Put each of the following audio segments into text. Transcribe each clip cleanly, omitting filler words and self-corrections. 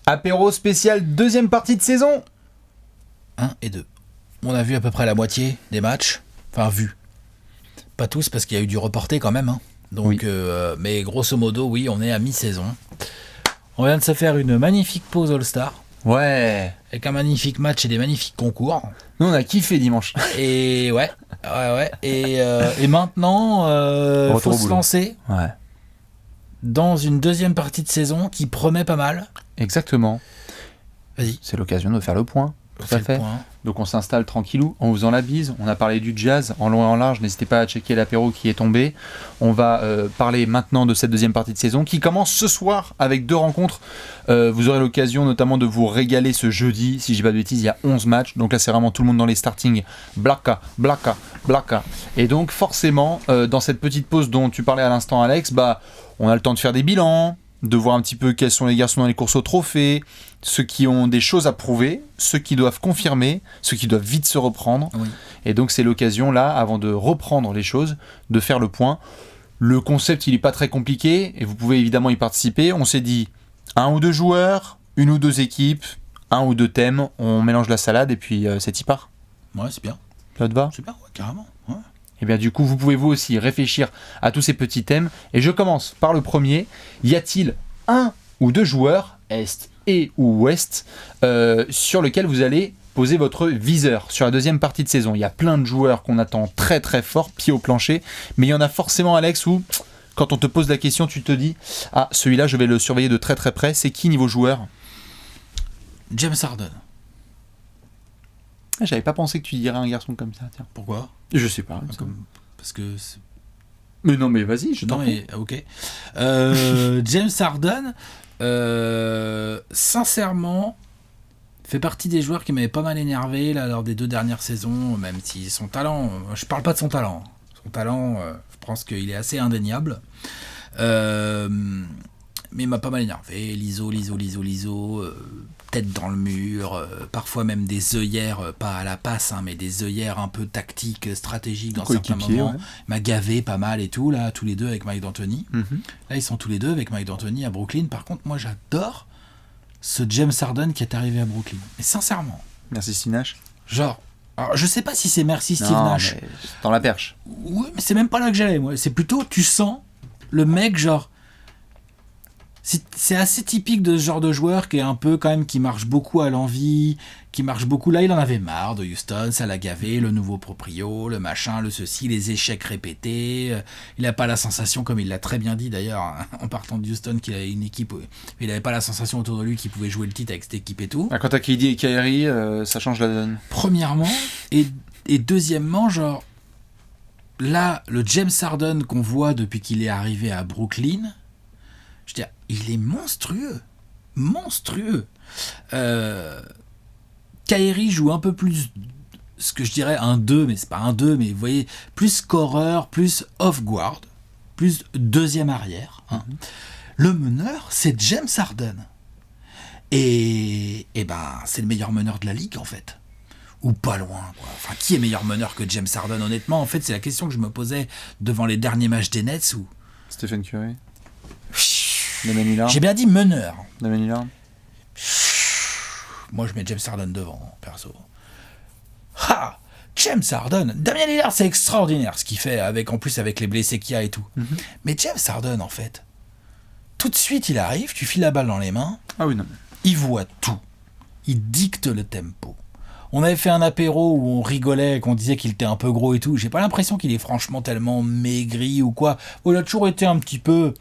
Apéro spécial deuxième partie de saison. 1 et 2. On a vu à peu près la moitié des matchs. Enfin, vu. Pas tous, parce qu'il y a eu du reporté quand même. Hein. Donc, oui. Mais grosso modo, oui, on est à mi-saison. On vient de se faire une magnifique pause All-Star. Ouais. Avec un magnifique match et des magnifiques concours. Nous, on a kiffé dimanche. Et ouais. Et maintenant, faut se lancer dans une deuxième partie de saison qui promet pas mal. Exactement. Vas-y. C'est l'occasion de faire le point. Tout à fait. Donc on s'installe tranquillou en faisant la bise. On a parlé du jazz en long et en large. N'hésitez pas à checker l'apéro qui est tombé. On va parler maintenant de cette deuxième partie de saison qui commence ce soir avec 2 rencontres. Vous aurez l'occasion notamment de vous régaler ce jeudi. Si je dis pas de bêtises, il y a 11 matchs. Donc là, c'est vraiment tout le monde dans les startings. Blaka. Et donc forcément, dans cette petite pause dont tu parlais à l'instant, Alex, on a le temps de faire des bilans, de voir un petit peu quels sont les garçons dans les courses au trophée, ceux qui ont des choses à prouver, ceux qui doivent confirmer, ceux qui doivent vite se reprendre. Oui. Et donc c'est l'occasion là, avant de reprendre les choses, de faire le point. Le concept, il n'est pas très compliqué et vous pouvez évidemment y participer. On s'est dit 1 ou 2 joueurs, 1 ou 2 équipes, 1 ou 2 thèmes, on mélange la salade et puis c'est y part. Ouais, c'est bien. Ça te va ? C'est bien, ouais, carrément. Ouais. Et bien du coup, vous pouvez vous aussi réfléchir à tous ces petits thèmes. Et je commence par le premier. Y a-t-il 1 ou 2 joueurs, Est et ou Ouest, sur lequel vous allez poser votre viseur sur la deuxième partie de saison? Il y a plein de joueurs qu'on attend très très fort, pied au plancher, mais il y en a forcément, Alex, où quand on te pose la question, tu te dis « Ah, celui-là, je vais le surveiller de très très près. » C'est qui niveau joueur? James Harden. Ah, j'avais pas pensé que tu dirais un garçon comme ça, tiens. Pourquoi? Je sais pas. Parce que... Mais non, mais vas-y, je t'en prie. Ok. James Harden, sincèrement, fait partie des joueurs qui m'avaient pas mal énervé là, lors des 2 dernières saisons, même si son talent, je parle pas de son talent. Son talent, je pense qu'il est assez indéniable. Mais il m'a pas mal énervé. Liso, tête dans le mur, parfois même des œillères, pas à la passe, mais des œillères un peu tactiques, stratégiques dans certains moments. Ouais. Il m'a gavé pas mal et tout, là, tous les deux avec Mike D'Antoni. Là, ils sont tous les deux avec Mike D'Antoni à Brooklyn. Par contre, moi, j'adore ce James Harden qui est arrivé à Brooklyn. Mais sincèrement. Merci Steve Nash. Genre, alors, je sais pas si c'est merci Steve Nash. Mais dans la perche. Oui, mais c'est même pas là que j'allais, moi. C'est plutôt, tu sens le mec, genre... C'est assez typique de ce genre de joueur qui est un peu quand même, qui marche beaucoup à l'envie, qui marche beaucoup. Là, il en avait marre de Houston, ça l'a gavé, le nouveau proprio, le machin, le ceci, les échecs répétés. Il n'a pas la sensation, comme il l'a très bien dit d'ailleurs, en partant de Houston, qu'il avait une équipe, il n'avait pas la sensation autour de lui qu'il pouvait jouer le titre avec cette équipe et tout. Quand t'as KD et Kyrie, ça change la donne. Premièrement, et deuxièmement, genre, là, le James Harden qu'on voit depuis qu'il est arrivé à Brooklyn, je veux dire, il est monstrueux. Kyrie joue un peu plus, ce que je dirais un 2, mais c'est pas un 2, mais vous voyez, plus scoreur, plus off-guard, plus deuxième arrière. Hein. Le meneur, c'est James Harden. Et c'est le meilleur meneur de la ligue, en fait. Ou pas loin, quoi. Enfin, qui est meilleur meneur que James Harden, honnêtement? En fait, c'est la question que je me posais devant les derniers matchs des Nets. Stephen Curry. J'ai bien dit meneur. Moi, je mets James Harden devant, perso. James Harden. Damien Lillard, c'est extraordinaire ce qu'il fait, en plus avec les blessés qu'il y a et tout. Mais James Harden, en fait, tout de suite, il arrive, tu files la balle dans les mains. Ah oui, non. Il voit tout. Il dicte le tempo. On avait fait un apéro où on rigolait, qu'on disait qu'il était un peu gros et tout. J'ai pas l'impression qu'il est franchement tellement maigri ou quoi. Il a toujours été un petit peu...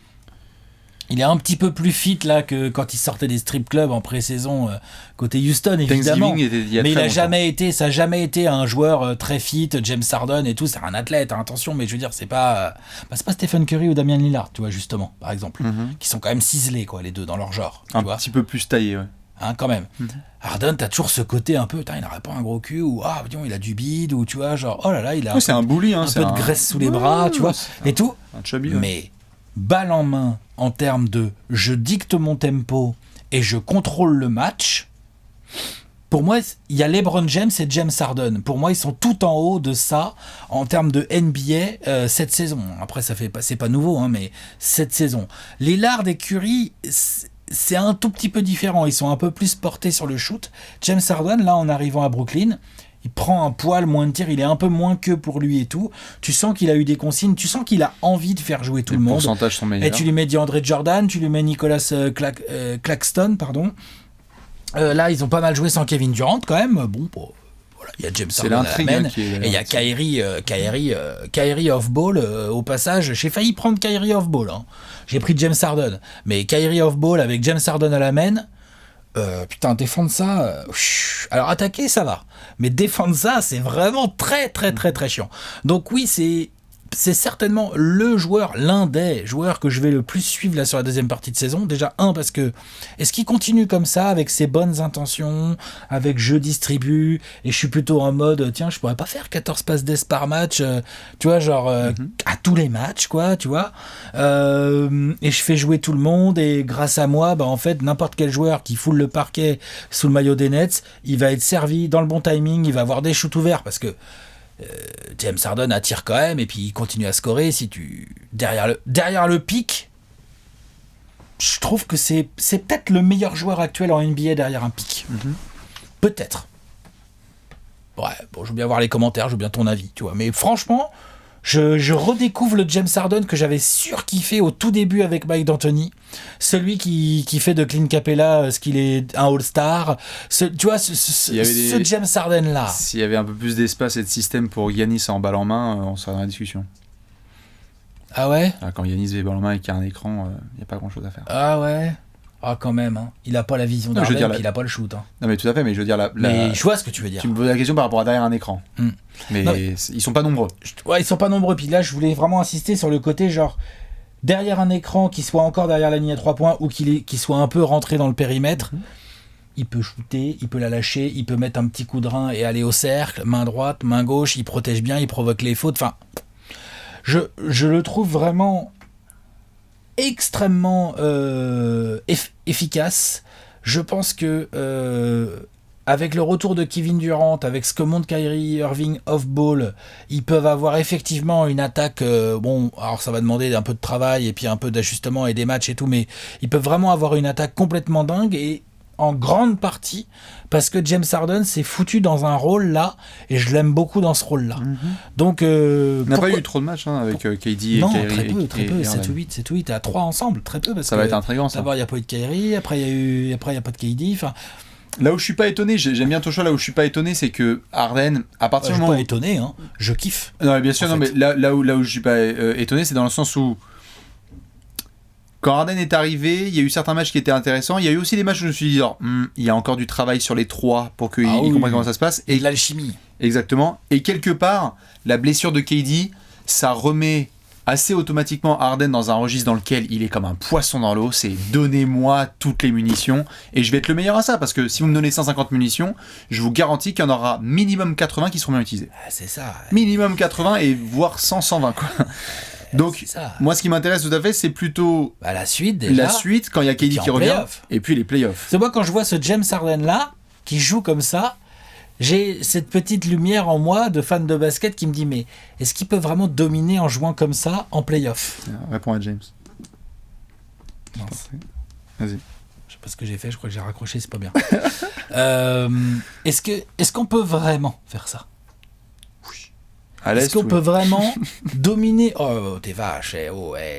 Il est un petit peu plus fit là que quand il sortait des strip clubs en pré-saison côté Houston, évidemment. Mais ça n'a jamais été un joueur très fit, James Harden et tout. C'est un athlète, hein, attention, mais je veux dire, c'est pas Stephen Curry ou Damian Lillard, tu vois, justement, par exemple, qui sont quand même ciselés, quoi, les deux, dans leur genre. Un petit peu plus taillés, ouais. Hein, quand même. Harden, t'as toujours ce côté un peu, il n'aurait pas un gros cul, ou il a du bide, ou tu vois, genre, oh là là, il a c'est un bully, hein, un peu de graisse sous les bras, tu vois, et tout. Un chubby, mais balle en main, en termes de je dicte mon tempo et je contrôle le match, pour moi, il y a LeBron James et James Harden. Pour moi, ils sont tout en haut de ça en termes de NBA cette saison. Après, c'est pas nouveau, hein, mais cette saison. Lillard et Curry, c'est un tout petit peu différent. Ils sont un peu plus portés sur le shoot. James Harden, là, en arrivant à Brooklyn, il prend un poil moins de tirs, il est un peu moins que pour lui et tout. Tu sens qu'il a eu des consignes, tu sens qu'il a envie de faire jouer tout le monde. Les pourcentages sont meilleurs. Et tu lui mets DeAndre Jordan, tu lui mets Nicolas Claxton, pardon. Là, ils ont pas mal joué sans Kevin Durant quand même. Bon, voilà, il y a James Harden à la main, et il y a Kyrie off-ball au passage. J'ai failli prendre Kyrie off-ball. Hein. J'ai pris James Harden. Mais Kyrie off-ball avec James Harden à la main, putain, défendre ça... alors attaquer, ça va. Mais défendre ça, c'est vraiment très, très, très, très chiant. Donc oui, c'est certainement l'un des joueurs que je vais le plus suivre là sur la deuxième partie de saison. Déjà, parce que est-ce qu'il continue comme ça, avec ses bonnes intentions, avec je distribue, et je suis plutôt en mode, tiens, je pourrais pas faire 14 passes d'ess par match, tu vois, genre, à tous les matchs, quoi, tu vois, et je fais jouer tout le monde, et grâce à moi, en fait, n'importe quel joueur qui foule le parquet sous le maillot des Nets, il va être servi dans le bon timing, il va avoir des shoots ouverts, parce que James Harden attire quand même et puis il continue à scorer. Si tu derrière le pic, je trouve que c'est peut-être le meilleur joueur actuel en NBA derrière un pic. Peut-être. Ouais, bon, je veux bien voir les commentaires, je veux bien ton avis, tu vois. Mais franchement, je redécouvre le James Harden que j'avais surkiffé au tout début avec Mike D'Antoni, celui qui fait de Clint Capella ce qu'il est un All-Star. Tu vois, ce James Harden là. S'il y avait un peu plus d'espace et de système pour Giannis en balle en main, on serait dans la discussion. Ah ouais. Quand Giannis est balle en main et qu'il y a un écran, il n'y a pas grand-chose à faire. Ah ouais. Ah quand même, hein. Il a pas la vision d'Harden, puis il a pas le shoot. Hein. Non mais tout à fait, mais je veux dire mais je vois ce que tu veux dire. Tu me poses la question par rapport à derrière un écran. Mais non, ils sont pas nombreux. Ouais, ils sont pas nombreux. Puis là, je voulais vraiment insister sur le côté genre derrière un écran, qui soit encore derrière la ligne à 3 points ou qu'il soit un peu rentré dans le périmètre. Il peut shooter, il peut la lâcher, il peut mettre un petit coup de rein et aller au cercle, main droite, main gauche, il protège bien, il provoque les fautes. Enfin, je le trouve vraiment extrêmement efficace. Je pense que avec le retour de Kevin Durant, avec ce que montre Kyrie Irving off-ball, ils peuvent avoir effectivement une attaque, alors ça va demander un peu de travail et puis un peu d'ajustement et des matchs et tout, mais ils peuvent vraiment avoir une attaque complètement dingue, et en grande partie parce que James Harden s'est foutu dans un rôle là, et je l'aime beaucoup dans ce rôle là. Donc on n'a pas eu trop de matchs avec KD et non, Kyrie. Très peu, 7 ou 8 à 3 ensemble, très peu, parce ça va être intriguant. D'abord il n'y a pas eu de Kyrie, après il y a pas de KD, enfin. Là où je suis pas étonné, j'aime bien ton choix. Là où je suis pas étonné, c'est que Harden, à partir du moment, je suis pas étonné, hein. Je kiffe. Non, mais bien sûr, non, mais là où je suis pas étonné, c'est dans le sens où quand Harden est arrivé, il y a eu certains matchs qui étaient intéressants. Il y a eu aussi des matchs où je me suis dit, il y a encore du travail sur les 3 pour qu'ils comprennent comment ça se passe. Et de l'alchimie. Exactement. Et quelque part, la blessure de KD, ça remet assez automatiquement Harden dans un registre dans lequel il est comme un poisson dans l'eau. C'est donnez-moi toutes les munitions et je vais être le meilleur à ça, parce que si vous me donnez 150 munitions, je vous garantis qu'il y en aura minimum 80 qui seront bien utilisées. C'est ça. Minimum 80 et voire 100-120 quoi. Donc moi ce qui m'intéresse tout à fait, c'est plutôt la suite déjà. La suite quand il y a KD qui revient et puis les playoffs. C'est moi quand je vois ce James Harden là qui joue comme ça, j'ai cette petite lumière en moi de fan de basket qui me dit, mais est-ce qu'il peut vraiment dominer en jouant comme ça en play-off ? Réponds à James. Mince. Vas-y. Je sais pas ce que j'ai fait, je crois que j'ai raccroché, c'est pas bien. Est-ce qu'on peut vraiment faire ça ? Est-ce qu'on peut vraiment dominer t'es vache,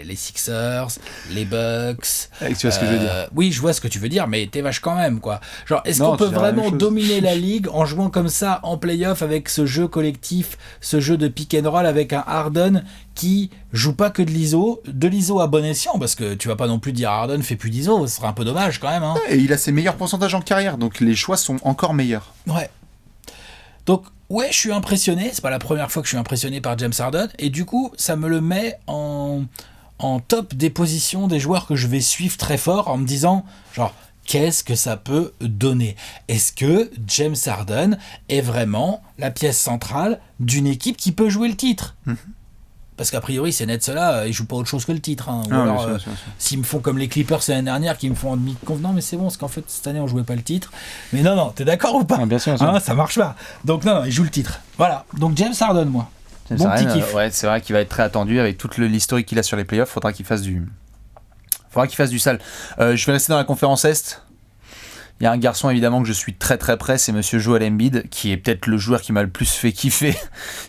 les Sixers, les Bucks. Tu vois ce que je veux dire. Oui, je vois ce que tu veux dire, mais t'es vache quand même, quoi. Genre, est-ce qu'on peut vraiment dominer la ligue en jouant comme ça en play-off, avec ce jeu collectif, ce jeu de pick and roll, avec un Harden qui joue pas que de l'ISO à bon escient, parce que tu vas pas non plus dire Harden fait plus d'ISO, ce serait un peu dommage quand même. Hein. Et il a ses meilleurs pourcentages en carrière, donc les choix sont encore meilleurs. Ouais. Donc, ouais, je suis impressionné. C'est pas la première fois que je suis impressionné par James Harden. Et du coup, ça me le met en top des positions des joueurs que je vais suivre très fort, en me disant, genre, qu'est-ce que ça peut donner ? Est-ce que James Harden est vraiment la pièce centrale d'une équipe qui peut jouer le titre ? Parce qu'a priori, ces Nets-là, ils jouent pas autre chose que le titre. Hein. Ou alors, bien sûr. S'ils me font comme les Clippers l'année dernière, qui me font en demi-convenant, mais c'est bon, parce qu'en fait, cette année, on jouait pas le titre. Mais non, t'es d'accord ou pas ? Bien sûr. Ça marche pas. Donc non, ils jouent le titre. Voilà. Donc James Harden, moi. Bon petit kiff. Ouais, c'est vrai qu'il va être très attendu avec toute l'historique qu'il a sur les playoffs. Faudra qu'il fasse Faudra qu'il fasse du sale. Je vais rester dans la conférence Est. Il y a un garçon évidemment que je suis très très près, c'est Monsieur Joel Embiid, qui est peut-être le joueur qui m'a le plus fait kiffer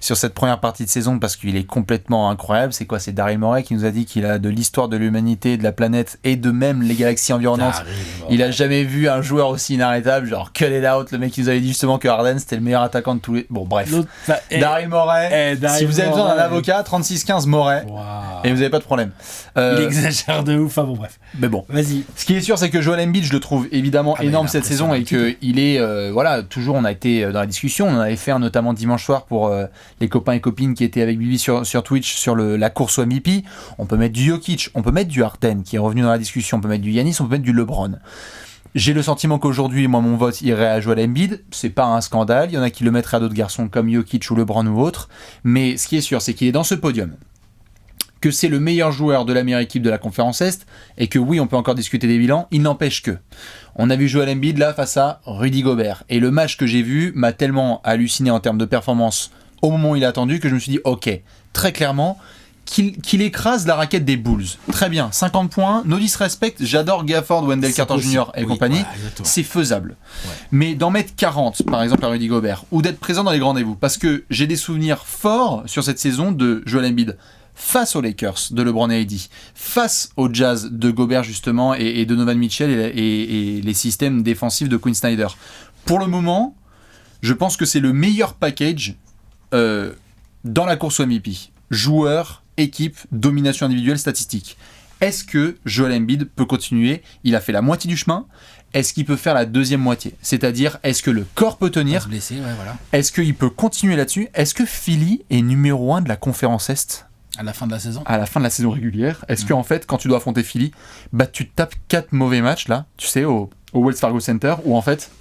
sur cette première partie de saison parce qu'il est complètement incroyable. C'est quoi ? C'est Daryl Morey qui nous a dit qu'il a de l'histoire de l'humanité, de la planète et de même les galaxies environnantes. Il a jamais vu un joueur aussi inarrêtable, genre cut it out. Le mec qui nous avait dit justement que Harden c'était le meilleur attaquant de tous les. Bon bref. Daryl Morey. Si vous avez besoin d'un avocat, 36-15 Morey. Wow. Et vous n'avez pas de problème. Il exagère de ouf. Enfin bon bref. Mais bon. Vas-y. Ce qui est sûr, c'est que Joel Embiid, je le trouve évidemment énorme cette saison et qu'il est, voilà, toujours on a été dans la discussion, on en avait fait un notamment dimanche soir pour les copains et copines qui étaient avec Bibi sur Twitch sur la course au MVP. On peut mettre du Jokic, on peut mettre du Harden qui est revenu dans la discussion, on peut mettre du Giannis, on peut mettre du LeBron. J'ai le sentiment qu'aujourd'hui, moi, mon vote irait à Joel Embiid. C'est pas un scandale. Il y en a qui le mettraient à d'autres garçons comme Jokic ou LeBron ou autres. Mais ce qui est sûr, c'est qu'il est dans ce podium, que c'est le meilleur joueur de la meilleure équipe de la conférence Est, et que oui, on peut encore discuter des bilans, il n'empêche que. On a vu Joel Embiid là face à Rudy Gobert, et le match que j'ai vu m'a tellement halluciné en termes de performance au moment où il a attendu que je me suis dit, ok, très clairement, qu'il écrase la raquette des Bulls. Très bien, 50 points, no disrespect, j'adore Gafford, Wendell Carter Jr. et compagnie, c'est faisable. Ouais. Mais d'en mettre 40, par exemple à Rudy Gobert, ou d'être présent dans les grands rendez-vous, parce que j'ai des souvenirs forts sur cette saison de Joel Embiid, face aux Lakers de LeBron et AD, face au Jazz de Gobert justement et de Donovan Mitchell et les systèmes défensifs de Quinn Snyder. Pour le moment, je pense que c'est le meilleur package dans la course au MVP. Joueur, équipe, domination individuelle, statistique. Est-ce que Joel Embiid peut continuer ? Il a fait la moitié du chemin. Est-ce qu'il peut faire la deuxième moitié ? C'est-à-dire, est-ce que le corps peut tenir ? Blessé, ouais, voilà. Est-ce qu'il peut continuer là-dessus ? Est-ce que Philly est numéro 1 de la conférence Est ? À la fin de la saison ? À la fin de la saison régulière. Est-ce que en fait, quand tu dois affronter Philly, bah tu te tapes 4 mauvais matchs là, tu sais, au Wells Fargo Center, où en fait,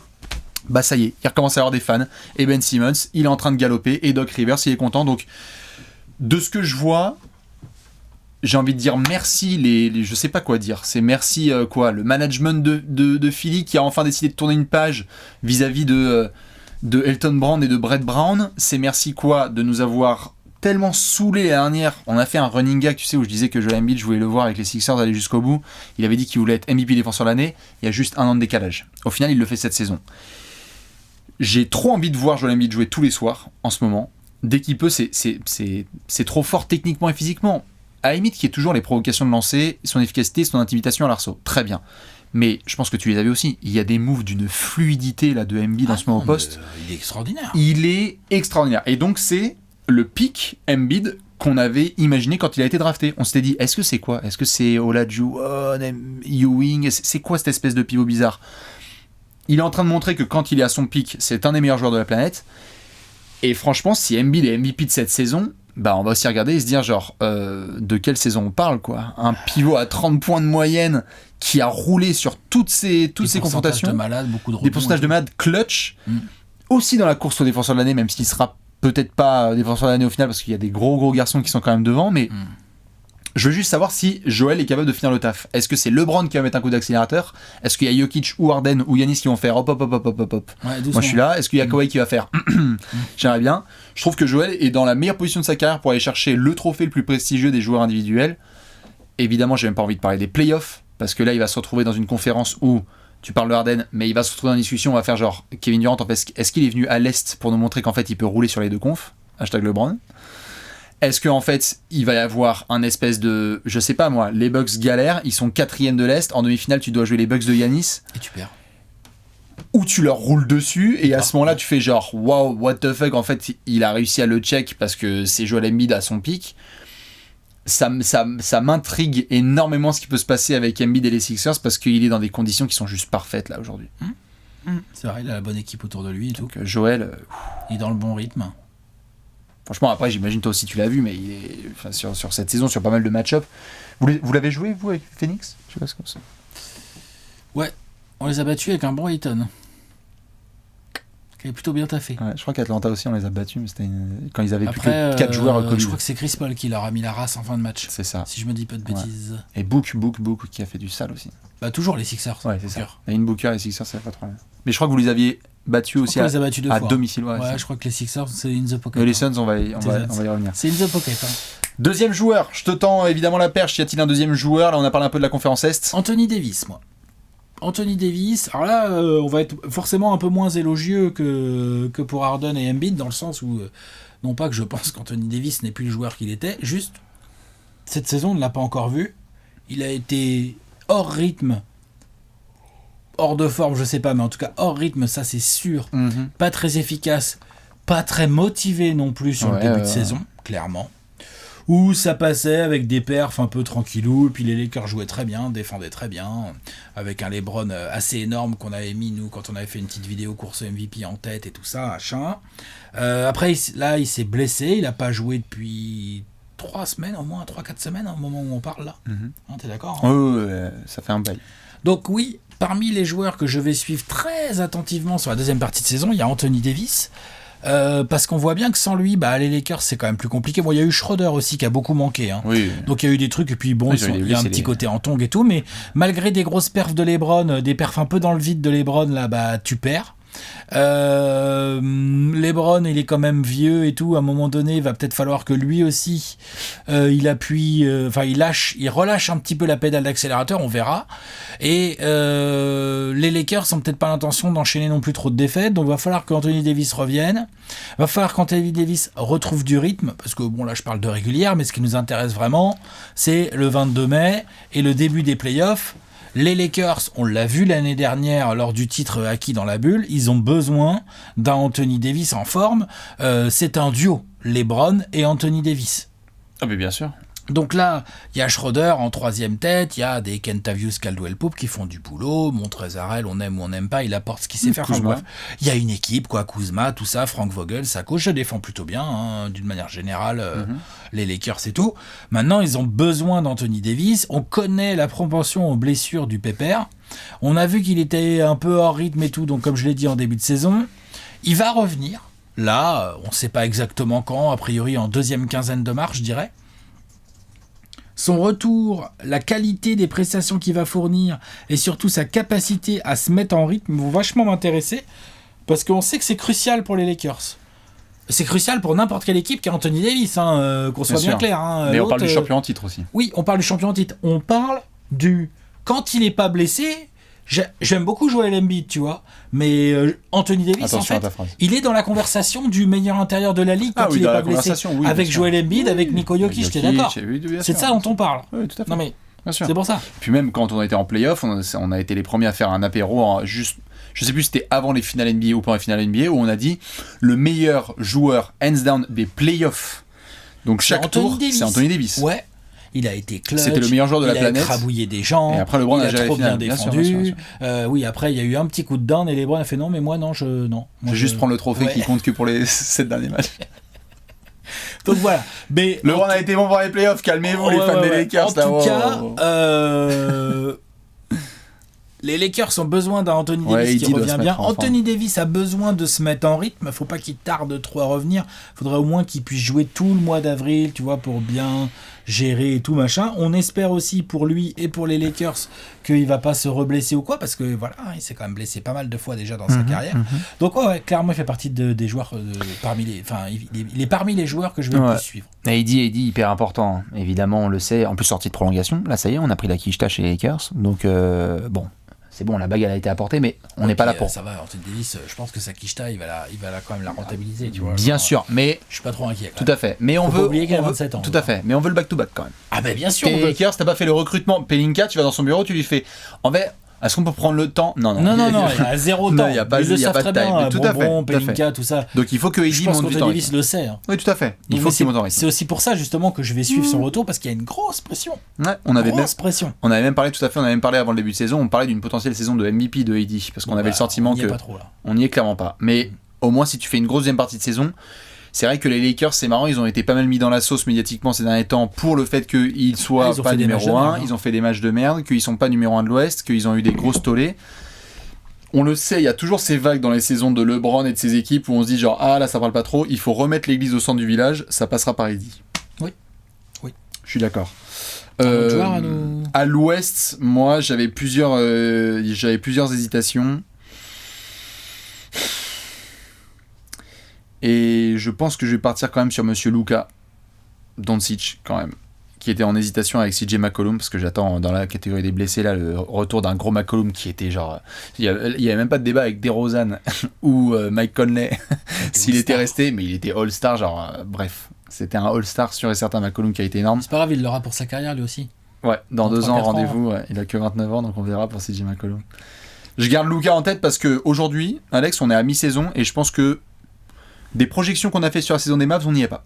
bah ça y est, il recommence à y avoir des fans. Et Ben Simmons, il est en train de galoper, et Doc Rivers, il est content. Donc, de ce que je vois, j'ai envie de dire merci je sais pas quoi dire. C'est merci le management de Philly qui a enfin décidé de tourner une page vis-à-vis de Elton Brand et de Brett Brown. C'est merci de nous avoir tellement saoulé la dernière. On a fait un running gag, tu sais, où je disais que Joel Embiid, je voulais le voir avec les Sixers aller jusqu'au bout. Il avait dit qu'il voulait être MVP défenseur de l'année. Il y a juste 1 an de décalage. Au final, il le fait cette saison. J'ai trop envie de voir Joel Embiid jouer tous les soirs en ce moment. Dès qu'il peut, c'est trop fort techniquement et physiquement. À la limite, qu'il y ait toujours les provocations de lancer, son efficacité, son intimidation à l'arceau. Très bien. Mais je pense que tu les avais aussi. Il y a des moves d'une fluidité là, de Embiid en ce moment au poste. Il est extraordinaire. Il est extraordinaire. Et donc, c'est le pic Embiid qu'on avait imaginé quand il a été drafté. On s'était dit, est-ce que c'est quoi ? Est-ce que c'est Olajuwon, Ewing ? C'est quoi cette espèce de pivot bizarre ? Il est en train de montrer que quand il est à son pic, c'est un des meilleurs joueurs de la planète. Et franchement, si Embiid est MVP de cette saison, bah on va aussi regarder et se dire genre de quelle saison on parle quoi. Un pivot à 30 points de moyenne qui a roulé sur toutes ces confrontations. De malade, beaucoup de des pourcentages de malade clutch. Aussi dans la course au défenseur de l'année, même s'il sera peut-être pas défenseur de l'année au final parce qu'il y a des gros garçons qui sont quand même devant, mais je veux juste savoir si Joel est capable de finir le taf. Est-ce que c'est LeBron qui va mettre un coup d'accélérateur ? Est-ce qu'il y a Jokic ou Harden ou Giannis qui vont faire hop. Ouais, moi je suis là. Est-ce qu'il y a Kawhi qui va faire J'aimerais bien. Je trouve que Joel est dans la meilleure position de sa carrière pour aller chercher le trophée le plus prestigieux des joueurs individuels. Évidemment, j'ai même pas envie de parler des playoffs parce que là, il va se retrouver dans une conférence où tu parles de Harden, mais il va se retrouver dans une discussion. On va faire genre Kevin Durant. En fait, est-ce qu'il est venu à l'Est pour nous montrer qu'en fait, il peut rouler sur les deux confs ? #LeBron. Est-ce qu'en fait, il va y avoir un espèce de... Je sais pas moi, les Bucks galèrent, ils sont 4e de l'Est, en demi-finale, tu dois jouer les Bucks de Giannis. Et tu perds. Ou tu leur roules dessus, et à ce moment-là, tu fais genre, wow, what the fuck, en fait, il a réussi à le check parce que c'est Joel Embiid à son pic. Ça m'intrigue énormément ce qui peut se passer avec Embiid et les Sixers parce qu'il est dans des conditions qui sont juste parfaites là aujourd'hui. C'est vrai, il a la bonne équipe autour de lui et donc, tout. Joel... il est dans le bon rythme. Franchement, après, j'imagine toi aussi tu l'as vu, mais il est sur cette saison, sur pas mal de match-up. Vous l'avez joué, vous, avec Phoenix ? Je sais pas, c'est comme ça. Ouais, on les a battus avec un bon Ayton. Qui avait plutôt bien taffé. Ouais, je crois qu'Atlanta aussi, on les a battus, mais c'était quand ils avaient plus que 4 joueurs Covid. Je crois que c'est Chris Paul qui leur a mis la race en fin de match. C'est ça. Si je me dis pas de bêtises. Et Book qui a fait du sale aussi. Bah, toujours les Sixers. Ouais, c'est ça. Et une Booker et les Sixers, ça fait pas trop mal. Mais je crois que vous les aviez battus aussi à domicile. Ouais, je crois que les Sixers, c'est in the pocket. Les Suns, on va y revenir. C'est in the pocket. Deuxième joueur, je te tends évidemment la perche. Y a-t-il un deuxième joueur? Là, on a parlé un peu de la conférence Est. Anthony Davis, moi. Anthony Davis, alors là, on va être forcément un peu moins élogieux que pour Harden et Embiid, dans le sens où, non pas que je pense qu'Anthony Davis n'est plus le joueur qu'il était, juste, cette saison, on ne l'a pas encore vu. Il a été hors rythme, hors de forme, je sais pas, mais en tout cas hors rythme, ça c'est sûr. Pas très efficace, pas très motivé non plus sur le début de saison, clairement. Où ça passait avec des perfs un peu tranquillou, et puis les Lakers jouaient très bien, défendaient très bien, avec un LeBron assez énorme qu'on avait mis, nous, quand on avait fait une petite vidéo course MVP en tête et tout ça, machin. Après, là, il s'est blessé, il n'a pas joué depuis 3 semaines, au moins 3-4 semaines, au moment où on parle là. T'es d'accord, Oui, ça fait un bail. Donc oui, parmi les joueurs que je vais suivre très attentivement sur la deuxième partie de saison, il y a Anthony Davis. Parce qu'on voit bien que sans lui, les Lakers c'est quand même plus compliqué. Bon, il y a eu Schroeder aussi qui a beaucoup manqué. Oui. Donc il y a eu des trucs et puis bon, il y a un petit côté en tongue et tout. Mais malgré des grosses perfs de LeBron, des perfs un peu dans le vide de LeBron, là, tu perds. LeBron, il est quand même vieux et tout. À un moment donné, il va peut-être falloir que lui aussi, il relâche un petit peu la pédale d'accélérateur. On verra. Et les Lakers n'ont peut-être pas l'intention d'enchaîner non plus trop de défaites. Donc, il va falloir qu'Anthony Davis revienne. Il va falloir qu'Anthony Davis retrouve du rythme. Parce que, bon, là, je parle de régulière, mais ce qui nous intéresse vraiment, c'est le 22 mai et le début des playoffs. Les Lakers, on l'a vu l'année dernière lors du titre acquis dans la bulle, ils ont besoin d'un Anthony Davis en forme. C'est un duo, LeBron et Anthony Davis. Ah mais bien sûr. Donc là, il y a Schroeder en troisième tête, il y a des Kentavious Caldwell-Pope qui font du boulot, Montrezl, on aime ou on n'aime pas, il apporte ce qu'il sait faire. Enfin, bref, il y a une équipe, Kuzma, tout ça, Frank Vogel, sa coach, ça défend plutôt bien, d'une manière générale, les Lakers et tout. Maintenant, ils ont besoin d'Anthony Davis, on connaît la propension aux blessures du pépère, on a vu qu'il était un peu hors rythme et tout, donc comme je l'ai dit en début de saison, il va revenir, là, on ne sait pas exactement quand, a priori en deuxième quinzaine de mars, je dirais. Son retour, la qualité des prestations qu'il va fournir et surtout sa capacité à se mettre en rythme vont vachement m'intéresser parce qu'on sait que c'est crucial pour les Lakers. C'est crucial pour n'importe quelle équipe qui a Anthony Davis, qu'on soit bien clair. Mais on parle du champion en titre aussi. Oui, on parle du champion en titre. On parle du... Quand il n'est pas blessé... J'aime beaucoup Joel Embiid, tu vois, mais Anthony Davis, attention en fait, il est dans la conversation du meilleur intérieur de la ligue quand il n'est pas blessé. Oui, avec Joel Embiid, avec Niko Jokic, t'es d'accord? C'est de ça dont on parle. Oui, tout à fait. Non mais, c'est pour ça. Puis même quand on a été en play-off, on a été les premiers à faire un apéro, juste, je sais plus si c'était avant les finales NBA ou pendant les finales NBA, où on a dit le meilleur joueur hands down des play-offs. Donc chaque tour, c'est Anthony Davis. Ouais. Il a été clutch. C'était le meilleur joueur de la planète. Il a crabouillé des gens. Et après, LeBron a géré trop les finales. bien défendu. Oui, après, il y a eu un petit coup de down et LeBron a fait non, mais moi, non. Je vais juste prendre le trophée qui compte que pour les 7 derniers matchs. Donc voilà. Mais LeBron a été bon pour les playoffs. Calmez-vous, les fans des Lakers. En tout cas, les Lakers ont besoin d'un Anthony Davis qui revient bien. Anthony Davis a besoin de se mettre en rythme. Il ne faut pas qu'il tarde trop à revenir. Il faudrait au moins qu'il puisse jouer tout le mois d'avril, tu vois, pour bien gérer et tout machin. On espère aussi pour lui et pour les Lakers qu'il va pas se reblesser ou quoi, parce que voilà, il s'est quand même blessé pas mal de fois déjà dans sa carrière. Donc ouais, clairement, il fait partie des joueurs il est parmi les joueurs que je vais le plus suivre. AD hyper important, évidemment, on le sait. En plus, sortie de prolongation, là ça y est, on a pris la quicheta chez les Lakers. Donc bon. C'est bon, la bague elle a été apportée, mais on n'est pas là pour. Ça va, Anthony Davis, je pense que sa quicheta, il va quand même la rentabiliser, tu vois. Bien sûr, mais je suis pas trop inquiet. Tout à fait, mais on veut. Oublier qu'elle a 27 ans. Tout à fait, mais on veut le back-to-back quand même. Ah ben bien sûr. Les Lakers, t'as pas fait le recrutement. Pelinka, tu vas dans son bureau, tu lui fais. En fait, est-ce qu'on peut prendre le temps? Non, il y a zéro temps. Il n'y a pas de time. Tout à fait. Pelinka, tout ça. Donc il faut que AD monte du temps. Davis le sait. Oui, tout à fait. Il faut qu'il monte en rythme. C'est aussi pour ça justement que je vais suivre son retour parce qu'il y a une grosse pression. Ouais, on avait même parlé tout à fait. On avait même parlé avant le début de saison. On parlait d'une potentielle saison de MVP de AD parce qu'on avait le sentiment que on n'y est clairement pas. Mais au moins si tu fais une grosse deuxième partie de saison. C'est vrai que les Lakers, c'est marrant, ils ont été pas mal mis dans la sauce médiatiquement ces derniers temps pour le fait qu'ils soient pas numéro 1, ils ont fait des matchs de merde, qu'ils sont pas numéro 1 de l'Ouest, qu'ils ont eu des grosses tollées. On le sait, il y a toujours ces vagues dans les saisons de LeBron et de ses équipes où on se dit genre là ça parle pas trop, il faut remettre l'église au centre du village, ça passera par AD. Oui. Je suis d'accord. À l'Ouest, moi j'avais plusieurs hésitations. Et je pense que je vais partir quand même sur Monsieur Luka Doncic, quand même, qui était en hésitation avec CJ McCollum, parce que j'attends dans la catégorie des blessés là le retour d'un gros McCollum qui était genre... Il y avait même pas de débat avec DeRozan ou Mike Conley s'il était resté, mais il était All-Star, genre... bref, c'était un All-Star sûr et certain, McCollum, qui a été énorme. C'est pas grave, il l'aura pour sa carrière lui aussi. Ouais, dans 2 ans, rendez-vous, ouais. Il a que 29 ans, donc on verra pour CJ McCollum. Je garde Luka en tête parce qu'aujourd'hui, Alex, on est à mi-saison, et je pense que des projections qu'on a fait sur la saison des Mavs, on n'y est pas.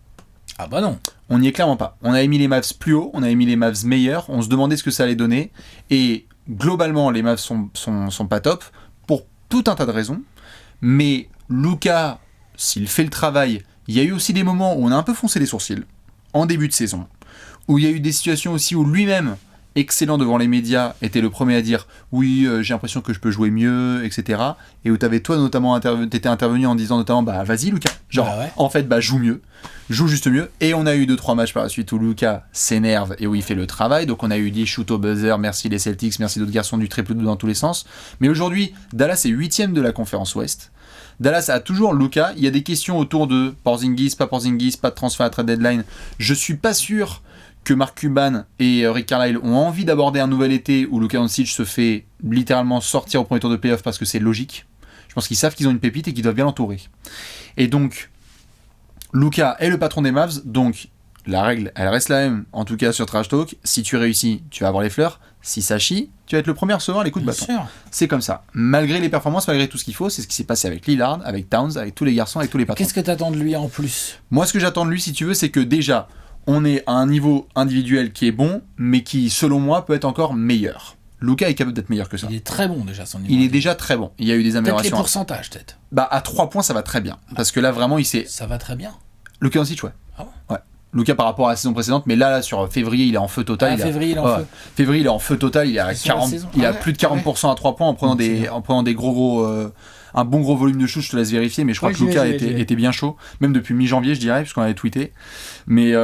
Ah bah non. On n'y est clairement pas. On avait mis les Mavs plus haut, on avait mis les Mavs meilleurs, on se demandait ce que ça allait donner, et globalement, les Mavs sont pas top, pour tout un tas de raisons, mais Luka, s'il fait le travail, il y a eu aussi des moments où on a un peu foncé les sourcils, en début de saison, où il y a eu des situations aussi où lui-même, excellent devant les médias, était le premier à dire oui, j'ai l'impression que je peux jouer mieux, etc. Et où t'avais toi notamment t'étais intervenu en disant notamment bah vas-y Luka, genre Bah ouais. en fait bah joue mieux, joue juste mieux. Et on a eu 2-3 matchs par la suite où Luka s'énerve et où il fait le travail. Donc on a eu 10 shoots au buzzer, merci les Celtics, merci d'autres garçons, du triple double dans tous les sens. Mais aujourd'hui Dallas est 8ème de la conférence Ouest. Dallas a toujours Luka. Il y a des questions autour de Porzingis, pas de transfert à trade deadline. Je suis pas sûr que Mark Cuban et Rick Carlisle ont envie d'aborder un nouvel été où Luka Doncic se fait littéralement sortir au premier tour de playoff parce que c'est logique. Je pense qu'ils savent qu'ils ont une pépite et qu'ils doivent bien l'entourer. Et donc, Luka est le patron des Mavs, donc la règle, elle reste la même, en tout cas sur Trash Talk. Si tu réussis, tu vas avoir les fleurs. Si ça chie, tu vas être le premier à recevoir les coups de bâton. Sûr. C'est comme ça. Malgré les performances, malgré tout ce qu'il faut, c'est ce qui s'est passé avec Lillard, avec Towns, avec tous les garçons, avec tous les patrons. Qu'est-ce que t'attends de lui en plus ? Moi, ce que j'attends de lui, si tu veux, c'est que déjà, on est à un niveau individuel qui est bon, mais qui, selon moi, peut être encore meilleur. Luka est capable d'être meilleur que ça. Il est très bon déjà, son niveau. Il est déjà très bon. Il y a eu des peut-être améliorations. les pourcentages, peut-être. Bah, à 3 points, ça va très bien. Parce que là, vraiment, il s'est... Ça va très bien. Luka Doncic, ouais. Ah bon ? Ouais. Luka par rapport à la saison précédente, mais là sur février, il est en feu total. Février, il est en feu. Février, il est en feu total. Il est à 40, il a plus de 40% à 3 points en prenant des gros un bon gros volume de shoot. Je te laisse vérifier, mais je crois que Luka était bien chaud, même depuis mi-janvier, je dirais, puisqu'on avait tweeté. Mais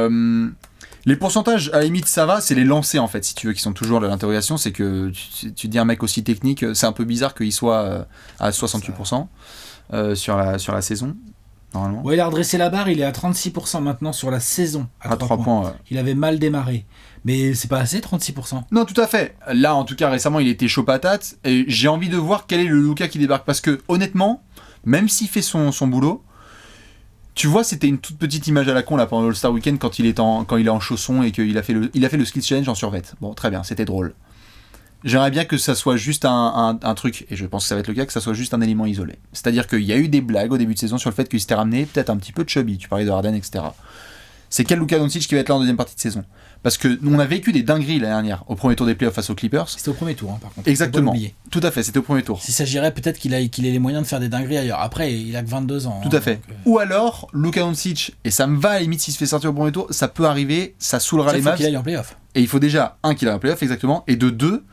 les pourcentages, à la limite, ça va. C'est les lancers en fait, si tu veux, qui sont toujours l'interrogation. C'est que tu dis un mec aussi technique, c'est un peu bizarre qu'il soit à 68% sur la saison. Normalement. Ouais, il a redressé la barre, il est à 36% maintenant sur la saison. À 3 points. Ouais. Il avait mal démarré. Mais c'est pas assez, 36%. Non, tout à fait. Là, en tout cas, récemment, il était chaud patate. Et j'ai envie de voir quel est le Luka qui débarque. Parce que, honnêtement, même s'il fait son boulot, tu vois, c'était une toute petite image à la con là, pendant l'All-Star Weekend quand il est en chaussons et qu'il a fait le Skills Challenge en survêt. Bon, très bien, c'était drôle. J'aimerais bien que ça soit juste un truc, et je pense que ça va être le cas, que ça soit juste un élément isolé. C'est-à-dire qu'il y a eu des blagues au début de saison sur le fait qu'il s'était ramené peut-être un petit peu de chubby, tu parlais de Harden, etc. C'est quel Luka Doncic qui va être là en deuxième partie de saison ? Parce que nous, on a vécu des dingueries l'année dernière, au premier tour des playoffs face aux Clippers. C'était au premier tour, par contre. Exactement. Tout à fait, c'était au premier tour. S'il s'agirait peut-être qu'il ait les moyens de faire des dingueries ailleurs. Après, il a que 22 ans. Tout à fait. Donc, ou alors, Luka Doncic, et ça me va à la limite s'il se fait sortir au premier tour, ça peut arriver, ça saoulera les Mavs. Il faut qu'il aille en playoff. Et il faut déjà, qu'il aille en playoff, exactement, et de 2,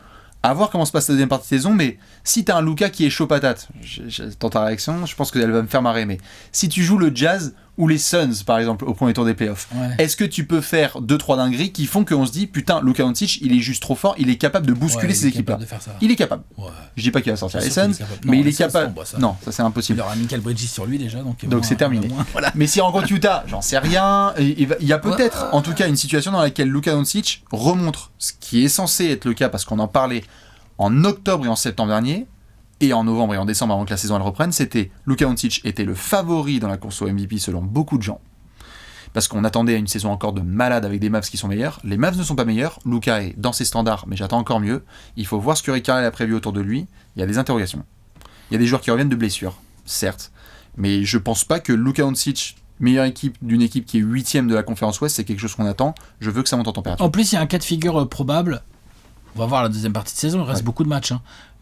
à voir comment se passe la deuxième partie de saison, mais si t'as un Luka qui est chaud patate, j'attends ta réaction, je pense qu'elle va me faire marrer, mais si tu joues le Jazz ou les Suns, par exemple, au premier tour des playoffs, est-ce que tu peux faire 2-3 dingueries qui font qu'on se dit, putain, Luka Doncic, il est juste trop fort, il est capable de bousculer ces équipes-là. Il est capable. Ouais. Je dis pas qu'il va sortir les Suns, mais il est capable. Non, ça c'est impossible. Il aura Michael Bridges sur lui déjà, donc c'est terminé. Voilà. Mais si rencontre Utah, j'en sais rien. Il y a peut-être, en tout cas, une situation dans laquelle Luka Doncic remonte ce qui est censé être le cas, parce qu'on en parlait en octobre et en septembre dernier, et en novembre et en décembre avant que la saison elle reprenne, c'était Luka Doncic était le favori dans la course au MVP selon beaucoup de gens, parce qu'on attendait une saison encore de malade avec des Mavs qui sont meilleurs. Les Mavs ne sont pas meilleurs, Luka est dans ses standards, mais j'attends encore mieux. Il faut voir ce que Rick Carlisle a prévu autour de lui. Il y a des interrogations. Il y a des joueurs qui reviennent de blessures, certes, mais je pense pas que Luka Doncic, meilleure équipe d'une équipe qui est 8ème de la conférence Ouest, c'est quelque chose qu'on attend. Je veux que ça monte en température. En plus, il y a un cas de figure probable. On va voir la deuxième partie de saison, il reste beaucoup de matchs.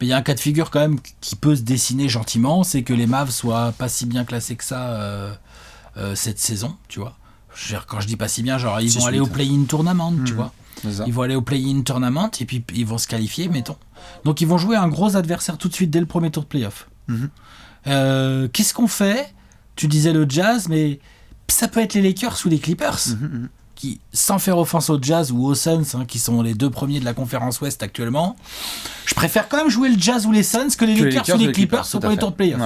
Mais il y a un cas de figure quand même qui peut se dessiner gentiment, c'est que les Mavs soient pas si bien classés que ça cette saison, tu vois. Quand je dis pas si bien, genre ils vont aller au play-in tournament, tu vois. Ils vont aller au play-in tournament et puis ils vont se qualifier, mettons. Donc ils vont jouer un gros adversaire tout de suite dès le premier tour de play-off. Qu'est-ce qu'on fait ? Tu disais le Jazz, mais ça peut être les Lakers ou les Clippers. Qui, sans faire offense au Jazz ou aux Suns, qui sont les 2 premiers de la conférence Ouest actuellement, je préfère quand même jouer le Jazz ou les Suns que les Lakers ou les Clippers au premier tour de playoff.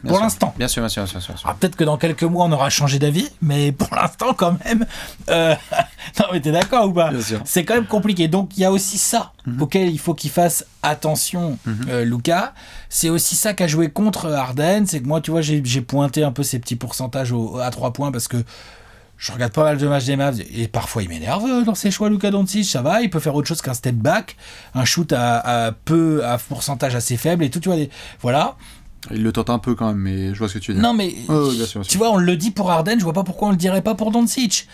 pour l'instant. Bien sûr. Alors, peut-être que dans quelques mois, on aura changé d'avis, mais pour l'instant, quand même... Non, mais t'es d'accord ou pas ? Bien sûr. C'est quand même compliqué. Donc, il y a aussi ça auquel il faut qu'il fasse attention, Luka. C'est aussi ça qu'a joué contre Harden. C'est que moi, tu vois, j'ai pointé un peu ces petits pourcentages à 3 points parce que je regarde pas mal de matchs des Mavs et parfois il m'énerve dans ses choix. Luka Doncic, ça va, il peut faire autre chose qu'un step back, un shoot à pourcentage assez faible et tout, tu vois. Voilà. Il le tente un peu quand même, mais je vois ce que tu veux dire. Non, mais bien sûr. tu vois, on le dit pour Harden, je vois pas pourquoi on le dirait pas pour Doncic.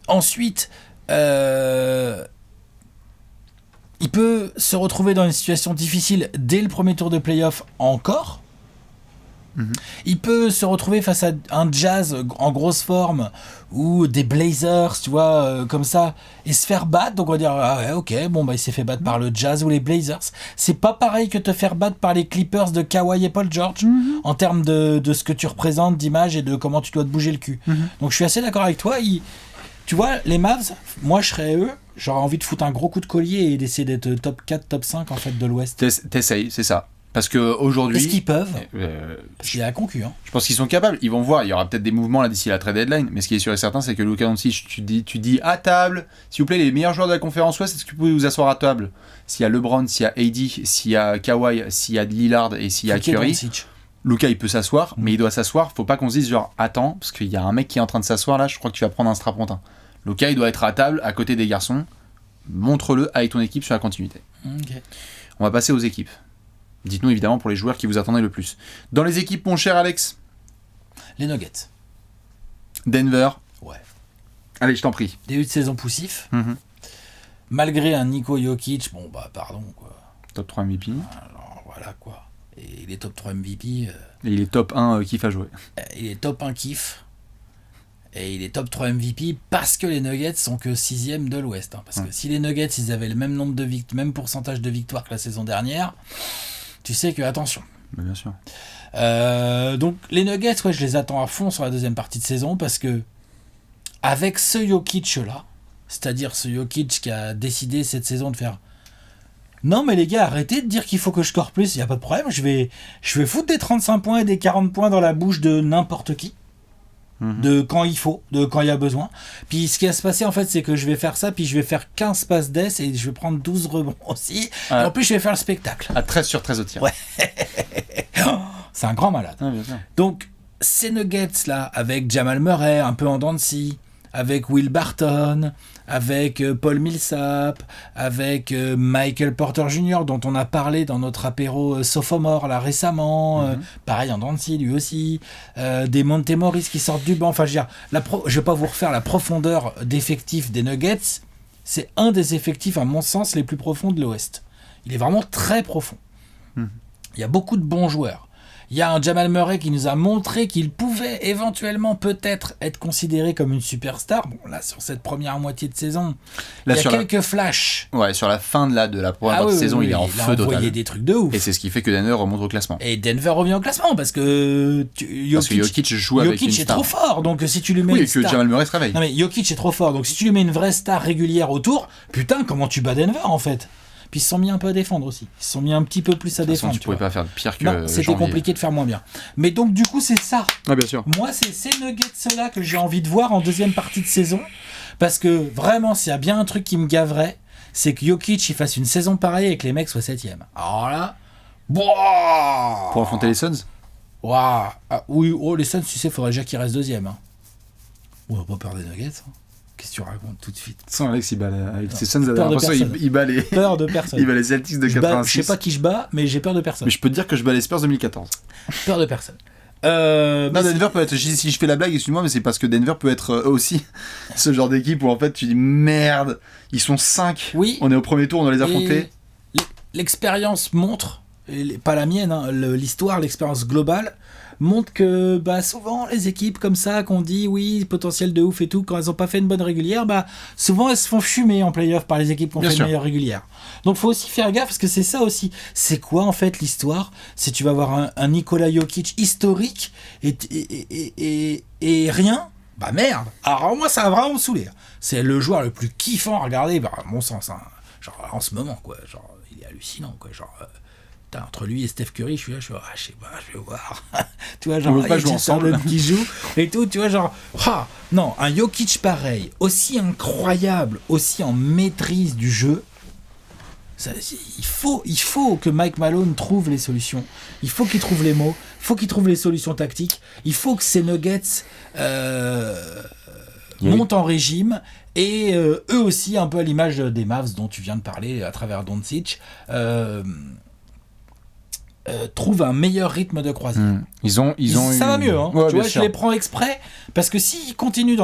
Ensuite, il peut se retrouver dans une situation difficile dès le premier tour de playoff encore. Il peut se retrouver face à un Jazz en grosse forme ou des Blazers, tu vois, comme ça, et se faire battre. Donc on va dire, ah ouais, ok, bon, bah il s'est fait battre par le Jazz ou les Blazers. C'est pas pareil que te faire battre par les Clippers de Kawhi et Paul George en termes de ce que tu représentes, d'image et de comment tu dois te bouger le cul. Donc je suis assez d'accord avec toi. Tu vois, les Mavs, moi je serais eux, j'aurais envie de foutre un gros coup de collier et d'essayer d'être top 4, top 5 en fait de l'Ouest. T'essayes, c'est ça. Parce qu'aujourd'hui... Est-ce qu'ils peuvent Parce qu'il y a la concu. Je pense qu'ils sont capables. Ils vont voir. Il y aura peut-être des mouvements là d'ici la trade deadline. Mais ce qui est sûr et certain, c'est que Luka Doncic, tu dis à table, s'il vous plaît, les meilleurs joueurs de la conférence Ouest, est-ce que vous pouvez vous asseoir à table ? S'il y a LeBron, s'il y a AD, s'il y a Kawhi, s'il y a Lillard et s'il y a Curry, Luka il peut s'asseoir, mais il doit s'asseoir. Faut pas qu'on se dise genre attends, parce qu'il y a un mec qui est en train de s'asseoir là, je crois que tu vas prendre un strapontin. Luka il doit être à table à côté des garçons. Montre-le avec ton équipe sur la continuité. Okay. On va passer aux équipes. Dites-nous évidemment pour les joueurs qui vous attendaient le plus. Dans les équipes, mon cher Alex. Les Nuggets. Denver. Ouais. Allez, je t'en prie. Début de saison poussif. Malgré un Niko Jokic, bon bah pardon quoi. Top 3 MVP. Alors voilà quoi. Et il est top 3 MVP. Et il est top 1 kiff à jouer. Il est top 1 kiff. Et il est top 3 MVP parce que les Nuggets sont que 6e de l'Ouest. Hein. Parce que si les Nuggets ils avaient le même nombre de même pourcentage de victoires que la saison dernière, tu sais que attention. Mais bien sûr. Donc les Nuggets, ouais, je les attends à fond sur la deuxième partie de saison parce que avec ce Jokic là, c'est-à-dire ce Jokic qui a décidé cette saison de faire non mais les gars, arrêtez de dire qu'il faut que je score plus, il n'y a pas de problème, je vais foutre des 35 points et des 40 points dans la bouche de n'importe qui. De quand il faut, de quand il y a besoin. Puis ce qui va se passer en fait, c'est que je vais faire ça, puis je vais faire 15 passes d'ess et je vais prendre 12 rebonds aussi. Et en plus, je vais faire le spectacle. À 13 sur 13 au tir. Ouais. C'est un grand malade. Ah, bien sûr. Donc, ces Nuggets là, avec Jamal Murray, un peu en dents de scie, avec Will Barton, avec Paul Millsap, avec Michael Porter Jr. dont on a parlé dans notre apéro sophomore là récemment, pareil en dents de scie lui aussi, des Monte Morris qui sortent du banc, enfin je veux dire, je vais pas vous refaire la profondeur d'effectifs des Nuggets, c'est un des effectifs à mon sens les plus profonds de l'Ouest. Il est vraiment très profond. Il y a beaucoup de bons joueurs. Il y a un Jamal Murray qui nous a montré qu'il pouvait éventuellement peut-être être considéré comme une superstar. Bon, là, sur cette première moitié de saison, là, il y a quelques flashs. Ouais, sur la fin de la première partie de saison, il est en feu total. Il a envoyé des trucs de ouf. Et c'est ce qui fait que Denver remonte au classement. Et Denver revient au classement parce que Jokic joue avec une star. Jokic est trop fort, donc si tu lui mets une star... que Jamal Murray se réveille. Non mais Jokic est trop fort, donc si tu lui mets une vraie star régulière autour, putain, comment tu bats Denver en fait ? Puis ils se sont mis un peu à défendre aussi. Ils se sont mis un petit peu plus à défendre. Tu pouvais pas faire pire que non, c'était compliqué de faire moins bien. Mais donc du coup c'est ça. Ah bien sûr. Moi c'est ces Nuggets-là que j'ai envie de voir en deuxième partie de saison. Parce que vraiment s'il y a bien un truc qui me gaverait, c'est que Jokic il fasse une saison pareille et que les mecs soient 7ème. Alors là... Boah pour affronter les Suns. Waouh. Ah, oui, les Suns tu sais, il faudrait déjà qu'ils restent 2ème. Hein. On n'a pas peur des Nuggets. Hein. Qu'est-ce que tu racontes tout de suite ? Sans Alex, il bat avec ses Suns, il bat les... Peur de personne. Il bat les Celtics de 86. Je sais pas qui je bats, mais j'ai peur de personne. Mais je peux te dire que je bats les Spurs 2014. Peur de personne. Non, Denver peut être... Si je fais la blague, excuse-moi, mais c'est parce que Denver peut être aussi ce genre d'équipe où en fait tu dis merde, ils sont 5. Oui. On est au premier tour, on doit les affronter. L'expérience montre, pas la mienne, hein, l'histoire, l'expérience globale, montre que souvent les équipes comme ça qu'on dit oui potentiel de ouf et tout, quand elles n'ont pas fait une bonne régulière, souvent elles se font fumer en play-off par les équipes qui ont fait une meilleure régulière. Donc faut aussi faire gaffe parce que c'est ça aussi. C'est quoi en fait l'histoire ? C'est tu vas avoir un Nikola Jokic historique et rien. Merde. Alors moi ça va vraiment me saouler. C'est le joueur le plus kiffant à regarder, à mon sens. Hein. Genre en ce moment quoi. Genre il est hallucinant quoi. Genre Entre lui et Steph Curry, je sais pas, je vais voir. Tu vois, genre, on veut pas jouer ensemble qui joue et tout, tu vois, genre, non, un Jokic pareil, aussi incroyable, aussi en maîtrise du jeu. Il faut que Mike Malone trouve les solutions. Il faut qu'il trouve les mots. Il faut qu'il trouve les solutions tactiques. Il faut que ces Nuggets montent en régime. Et eux aussi, un peu à l'image des Mavs dont tu viens de parler à travers Doncic, trouvent un meilleur rythme de croisière. Ça va mieux, hein. Ouais, tu vois, sûr. je les prends exprès parce que s'ils continuent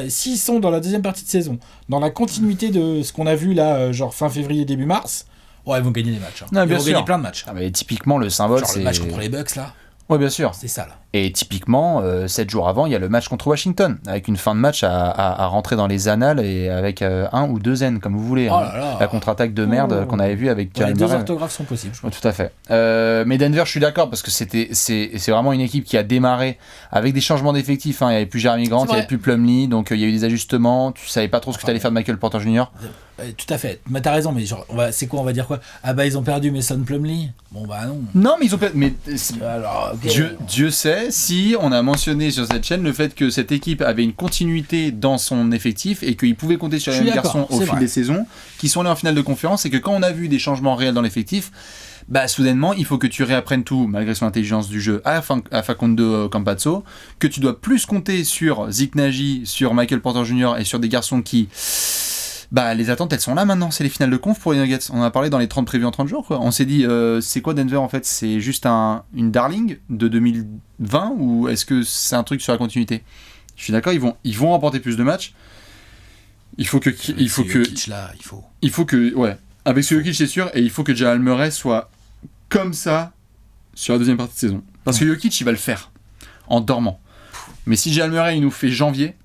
s'ils sont dans la deuxième partie de saison, dans la continuité de ce qu'on a vu là, genre fin février début mars, ils vont gagner des matchs. Hein. Non, ils vont gagner plein de matchs. Mais typiquement le symbole, genre c'est le match contre les Bucks là. Ouais, bien sûr. C'est ça là. Et typiquement, 7 jours avant, il y a le match contre Washington, avec une fin de match à rentrer dans les annales et avec 1 ou 2 N, comme vous voulez. Oh là là. La contre-attaque de merde qu'on avait vue avec les 2 orthographes sont possibles. Ouais, tout à fait. Mais Denver, je suis d'accord, parce que c'est vraiment une équipe qui a démarré avec des changements d'effectifs. Hein. Il n'y avait plus Jeremy Grant, il n'y avait plus Plumlee, donc il y a eu des ajustements. Tu savais pas trop ce que tu allais faire de Michael Porter Jr. Tout à fait. Mais t'as raison, mais genre, c'est quoi, on va dire quoi ? Ils ont perdu Mason Plumlee ? Bon non. Non, mais ils ont perdu. Mais alors, okay. Dieu sait si on a mentionné sur cette chaîne le fait que cette équipe avait une continuité dans son effectif et qu'il pouvait compter sur les mêmes garçons au fil des saisons, qui sont allés en finale de conférence, et que quand on a vu des changements réels dans l'effectif, soudainement, il faut que tu réapprennes tout, malgré son intelligence du jeu, à Facundo Campazzo, que tu dois plus compter sur Zeke Nagy, sur Michael Porter Jr. et sur des garçons qui... les attentes, elles sont là maintenant, c'est les finales de conf pour les Nuggets. On en a parlé dans les 30 prévus en 30 jours, quoi. On s'est dit, c'est quoi Denver en fait ? C'est juste une darling de 2020, ou est-ce que c'est un truc sur la continuité ? Je suis d'accord, ils vont remporter plus de matchs. Il faut que avec ce Jokic c'est sûr, et il faut que Jamal Murray soit comme ça sur la deuxième partie de saison. Parce que Jokic, il va le faire en dormant. Mais si Jamal Murray il nous fait janvier,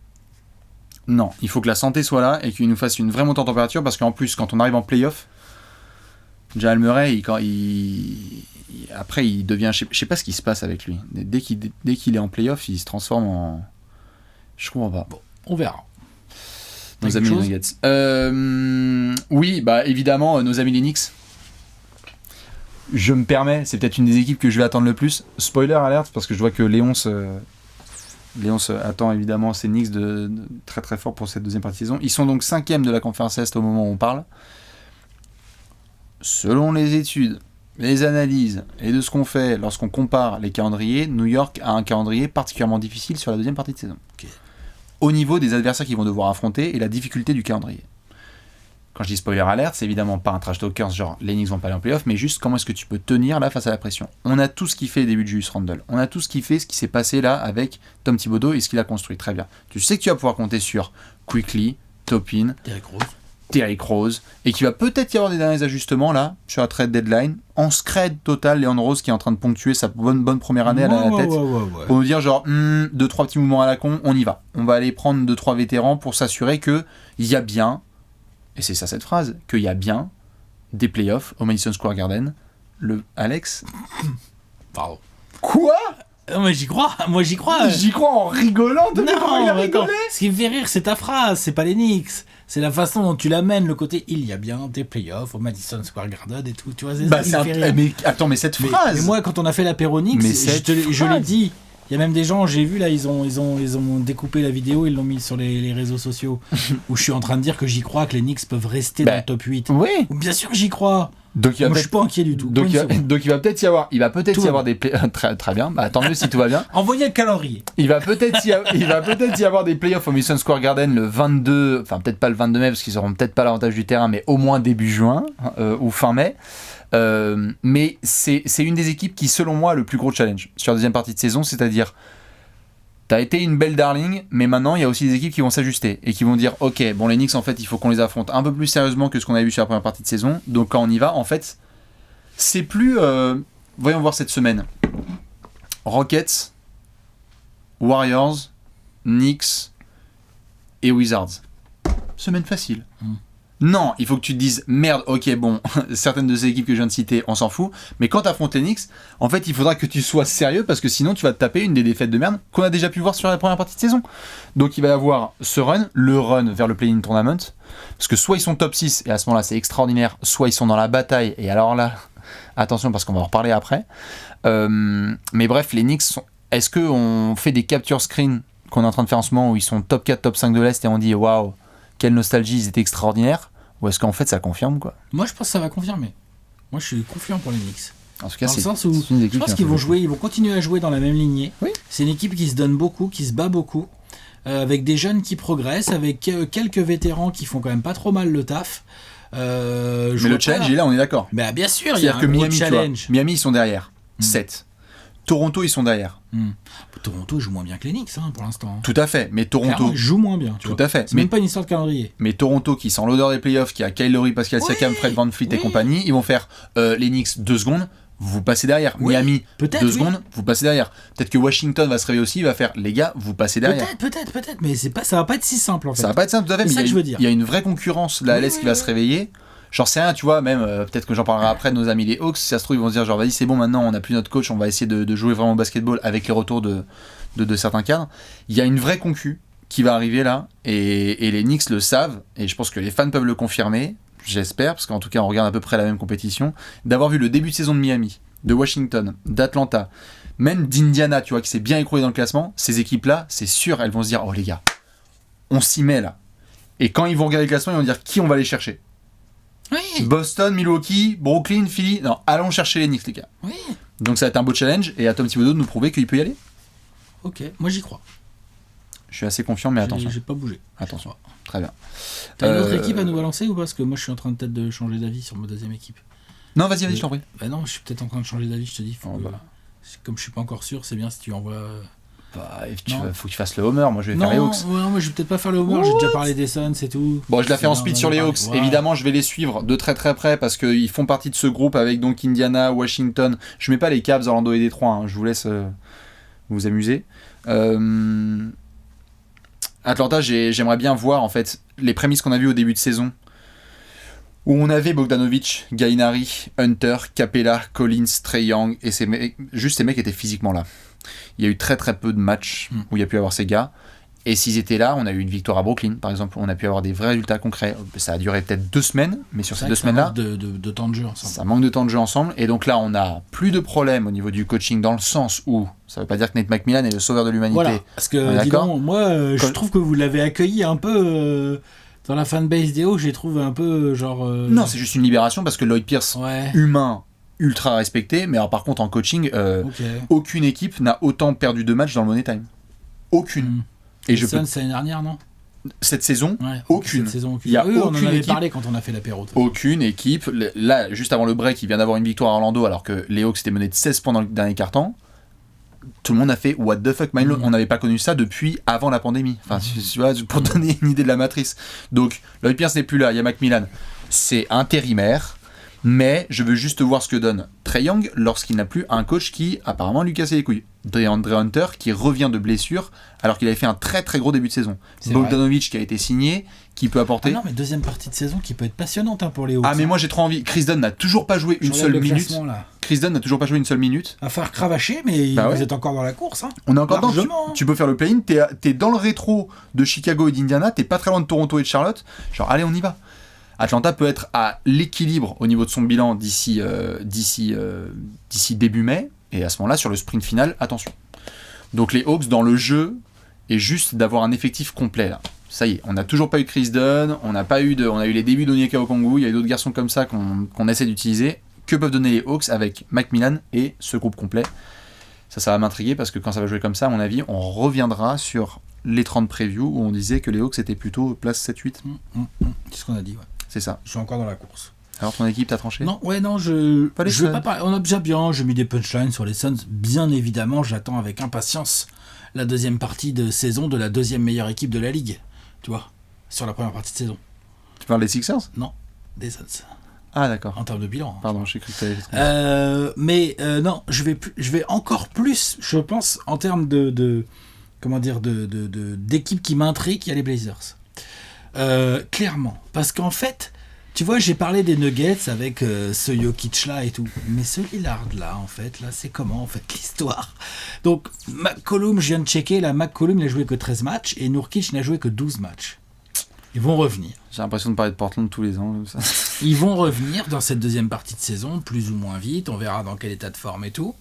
non, il faut que la santé soit là et qu'il nous fasse une vraie montée en température, parce qu'en plus, quand on arrive en play-off, Jamal Murray, après, il devient... Je sais pas ce qui se passe avec lui. Dès qu'il est en play-off, il se transforme en... Je comprends pas. Bon, on verra. Nos amis les Nuggets. Oui, évidemment, nos amis les Knicks. Je me permets, c'est peut-être une des équipes que je vais attendre le plus. Spoiler alert, parce que je vois que Léonce attend évidemment ces Knicks de très très fort pour cette deuxième partie de saison. Ils sont donc 5e de la conférence Est au moment où on parle. Selon les études, les analyses et de ce qu'on fait lorsqu'on compare les calendriers, New York a un calendrier particulièrement difficile sur la deuxième partie de saison. Okay. Au niveau des adversaires qu'ils vont devoir affronter et la difficulté du calendrier. Quand je dis spoiler alert, c'est évidemment pas un trash talker genre les Knicks vont pas aller en playoff, mais juste comment est-ce que tu peux tenir là face à la pression. On a tout ce qui fait le début de Julius Randle. On a tout ce qui fait ce qui s'est passé là avec Tom Thibodeau et ce qu'il a construit. Très bien. Tu sais que tu vas pouvoir compter sur Quickly, Toppin, Derrick Rose, et qu'il va peut-être y avoir des derniers ajustements là sur la trade deadline. En scred total, Leon Rose qui est en train de ponctuer sa bonne première année à la tête pour nous dire genre 2-3 petits mouvements à la con, on y va. On va aller prendre 2-3 vétérans pour s'assurer qu'il y a bien, et c'est ça cette phrase, qu'il y a bien des playoffs au Madison Square Garden. Alex Pardon. Quoi ? Moi j'y crois. J'y crois en rigolant. Non, il a rigolé. Ce qui me fait rire, c'est ta phrase, c'est pas les Knicks. C'est la façon dont tu l'amènes, le côté il y a bien des playoffs au Madison Square Garden et tout. Tu vois, mais attends, mais cette phrase. Mais moi, quand on a fait l'apéro Knicks, je l'ai dit. Il y a même des gens, j'ai vu là, ils ont découpé la vidéo, ils l'ont mis sur les réseaux sociaux, où je suis en train de dire que j'y crois que les Knicks peuvent rester dans le top 8. Oui. Bien sûr que j'y crois. Donc, moi, je suis pas inquiet du tout. Donc il va peut-être y avoir des très bien. Tant mieux si tout va bien. Envoyez le calendrier. Il va peut-être y avoir des playoffs au Madison Square Garden le 22, enfin peut-être pas le 22 mai parce qu'ils auront peut-être pas l'avantage du terrain, mais au moins début juin ou fin mai. Mais c'est une des équipes qui, selon moi, a le plus gros challenge sur la deuxième partie de saison, c'est-à-dire t'as été une belle darling, mais maintenant il y a aussi des équipes qui vont s'ajuster et qui vont dire ok, bon les Knicks en fait il faut qu'on les affronte un peu plus sérieusement que ce qu'on avait vu sur la première partie de saison, donc quand on y va en fait c'est plus voyons voir cette semaine Rockets, Warriors, Knicks et Wizards, semaine facile. Non, il faut que tu te dises merde, ok, bon, certaines de ces équipes que je viens de citer, on s'en fout, mais quand tu affrontes les Knicks, en fait, il faudra que tu sois sérieux parce que sinon tu vas te taper une des défaites de merde qu'on a déjà pu voir sur la première partie de saison. Donc il va y avoir ce run, le run vers le play-in tournament, parce que soit ils sont top 6 et à ce moment-là c'est extraordinaire, soit ils sont dans la bataille et alors là, Attention, parce qu'on va en reparler après. Mais bref, les Knicks, est-ce qu'on fait des capture screen qu'on est en train de faire en ce moment où ils sont top 4, top 5 de l'Est et on dit waouh, quelle nostalgie, ils étaient extraordinaires? Ou est-ce qu'en fait ça confirme quoi? Moi je pense que ça va confirmer. Moi je suis confiant pour les Knicks. En tout cas, dans le sens où je pense qu'ils vont jouer, ils vont continuer à jouer dans la même lignée. Oui. C'est une équipe qui se donne beaucoup, qui se bat beaucoup, avec des jeunes qui progressent, avec quelques vétérans qui font quand même pas trop mal le taf. Mais le challenge il est là, on est d'accord. Bah, bien sûr, il y a un que gros Miami, challenge. Miami ils sont derrière, 7. Toronto ils sont derrière. Toronto joue moins bien que les Knicks pour l'instant. Tout à fait, mais Toronto joue moins bien. Tout à fait. C'est même pas une histoire de calendrier. Mais Toronto qui sent l'odeur des playoffs, qui a Kyle Lowry, Pascal Siakam, Fred VanVleet et compagnie, ils vont faire les Knicks 2 secondes. Vous passez derrière. Oui, Miami, 2 secondes, vous passez derrière. Peut-être que Washington va se réveiller aussi, il va faire les gars, vous passez derrière. Peut-être, mais ça va pas être si simple en fait. Ça va pas être simple, tout à fait, mais il y a une vraie concurrence, la LS qui va se réveiller. J'en sais rien, tu vois, même peut-être que j'en parlerai après de nos amis les Hawks. Si ça se trouve, ils vont se dire, genre, vas-y, c'est bon, maintenant on n'a plus notre coach, on va essayer de jouer vraiment au basketball avec les retours de certains cadres. Il y a une vraie concu qui va arriver là, et les Knicks le savent, et je pense que les fans peuvent le confirmer. J'espère, parce qu'en tout cas on regarde à peu près la même compétition, d'avoir vu le début de saison de Miami, de Washington, d'Atlanta, même d'Indiana, tu vois, qui s'est bien écroulé dans le classement. Ces équipes-là, c'est sûr, elles vont se dire, oh les gars, on s'y met là. Et quand ils vont regarder le classement, ils vont dire qui on va aller chercher. Oui. Boston, Milwaukee, Brooklyn, Philly, non, allons chercher les Knicks les gars. Oui. Donc ça va être un beau challenge, et à Tom Thibodeau de nous prouver qu'il peut y aller. Ok, moi j'y crois. Je suis assez confiant, mais attention. J'ai pas bougé. Attention. Très bien. T'as une autre équipe à nous balancer ou pas? Parce que moi je suis en train peut-être de changer d'avis sur ma deuxième équipe. Non, vas-y, je t'en prie. Bah non, je suis peut-être en train de changer d'avis, je te dis. Comme je suis pas encore sûr, c'est bien si tu envoies. Faut que tu fasses le homer, moi je vais faire les Hawks. Non, moi je vais peut-être pas faire le homer, j'ai déjà parlé des Suns, c'est tout. Bon, je la fais en speed sur les Hawks. Voilà. Évidemment, je vais les suivre de très très près parce qu'ils font partie de ce groupe avec donc Indiana, Washington. Je mets pas les Cavs, Orlando et Détroit, je vous laisse vous amuser. Atlanta, j'aimerais bien voir en fait les prémices qu'on a vues au début de saison, où on avait Bogdanovic, Gallinari, Hunter, Capella, Collins, Trae Young, et ces mecs étaient physiquement là. Il y a eu très très peu de matchs où il y a pu avoir ces gars, et s'ils étaient là, on a eu une victoire à Brooklyn par exemple, on a pu avoir des vrais résultats concrets. Ça a duré peut-être 2 semaines, mais sur ces 2 semaines-là, de temps de jeu ensemble. Ça manque de temps de jeu ensemble, et donc là on a plus de problèmes au niveau du coaching, dans le sens où ça veut pas dire que Nate McMillan est le sauveur de l'humanité. Voilà, parce que dis donc, moi je trouve que vous l'avez accueilli un peu dans la fanbase des Hawks, j'ai trouvé un peu genre. Non, c'est juste une libération parce que Lloyd Pierce, humain, ultra respecté, mais alors par contre en coaching, aucune équipe n'a autant perdu de matchs dans le Money Time. Aucune. Et je Suns l'année dernière, non? Cette saison, aucune. Il y a aucune on en avait équipe, parlé quand on a fait l'apéro. Aucune équipe. Là, juste avant le break, il vient d'avoir une victoire à Orlando alors que les Hawks étaient menés de 16 points dans le dernier quart-temps. Tout le monde a fait what the fuck, on n'avait pas connu ça depuis avant la pandémie. Enfin, tu vois, pour donner une idée de la matrice. Donc, Lloyd Pierce n'est plus là, il y a McMillan. C'est intérimaire, mais je veux juste voir ce que donne Trae Young lorsqu'il n'a plus un coach qui apparemment lui cassait les couilles. DeAndre Hunter qui revient de blessure alors qu'il avait fait un très très gros début de saison. Bogdanovic qui a été signé, qui peut apporter. Ah non, mais deuxième partie de saison qui peut être passionnante pour les Hawks. Ah mais moi j'ai trop envie. Chris Dunn n'a toujours pas joué une seule minute. Chris Dunn n'a toujours pas joué une seule minute. À faire cravacher, mais vous êtes encore dans la course. On est encore dans. Tu peux faire le play-in. T'es dans le rétro de Chicago et d'Indiana. T'es pas très loin de Toronto et de Charlotte. Genre allez, on y va. Atlanta peut être à l'équilibre au niveau de son bilan d'ici début mai. Et à ce moment-là, sur le sprint final, attention. Donc les Hawks dans le jeu est juste d'avoir un effectif complet là. Ça y est, on n'a toujours pas eu Chris Dunn, on a eu les débuts d'Onyeka Okongwu, il y a d'autres garçons comme ça qu'on essaie d'utiliser. Que peuvent donner les Hawks avec McMillan et ce groupe complet? Ça va m'intriguer parce que quand ça va jouer comme ça, à mon avis, on reviendra sur les 30 previews où on disait que les Hawks étaient plutôt place 7-8. C'est ce qu'on a dit, ouais. C'est ça. Je suis encore dans la course. Alors ton équipe t'a tranché? Non, je vais pas parler. On a déjà bien, j'ai mis des punchlines sur les Suns. Bien évidemment, j'attends avec impatience la deuxième partie de saison de la deuxième meilleure équipe de la ligue. Tu vois, sur la première partie de saison. Tu parles des Sixers? Non, des Suns. Ah d'accord. En termes de bilan. Pardon, j'ai cru que t'avais mais non, je vais encore plus, je pense, en termes d'équipe qui m'intrigue, il y a les Blazers. Clairement, parce qu'en fait, tu vois, j'ai parlé des Nuggets avec ce Jokic là et tout, mais ce Lillard là, en fait, là, c'est comment en fait l'histoire? Donc, McCollum, je viens de checker, là, McCollum il a joué que 13 matchs et Nurkic n'a joué que 12 matchs. Ils vont revenir. J'ai l'impression de parler de Portland tous les ans. Ils vont revenir dans cette deuxième partie de saison, plus ou moins vite. On verra dans quel état de forme et tout.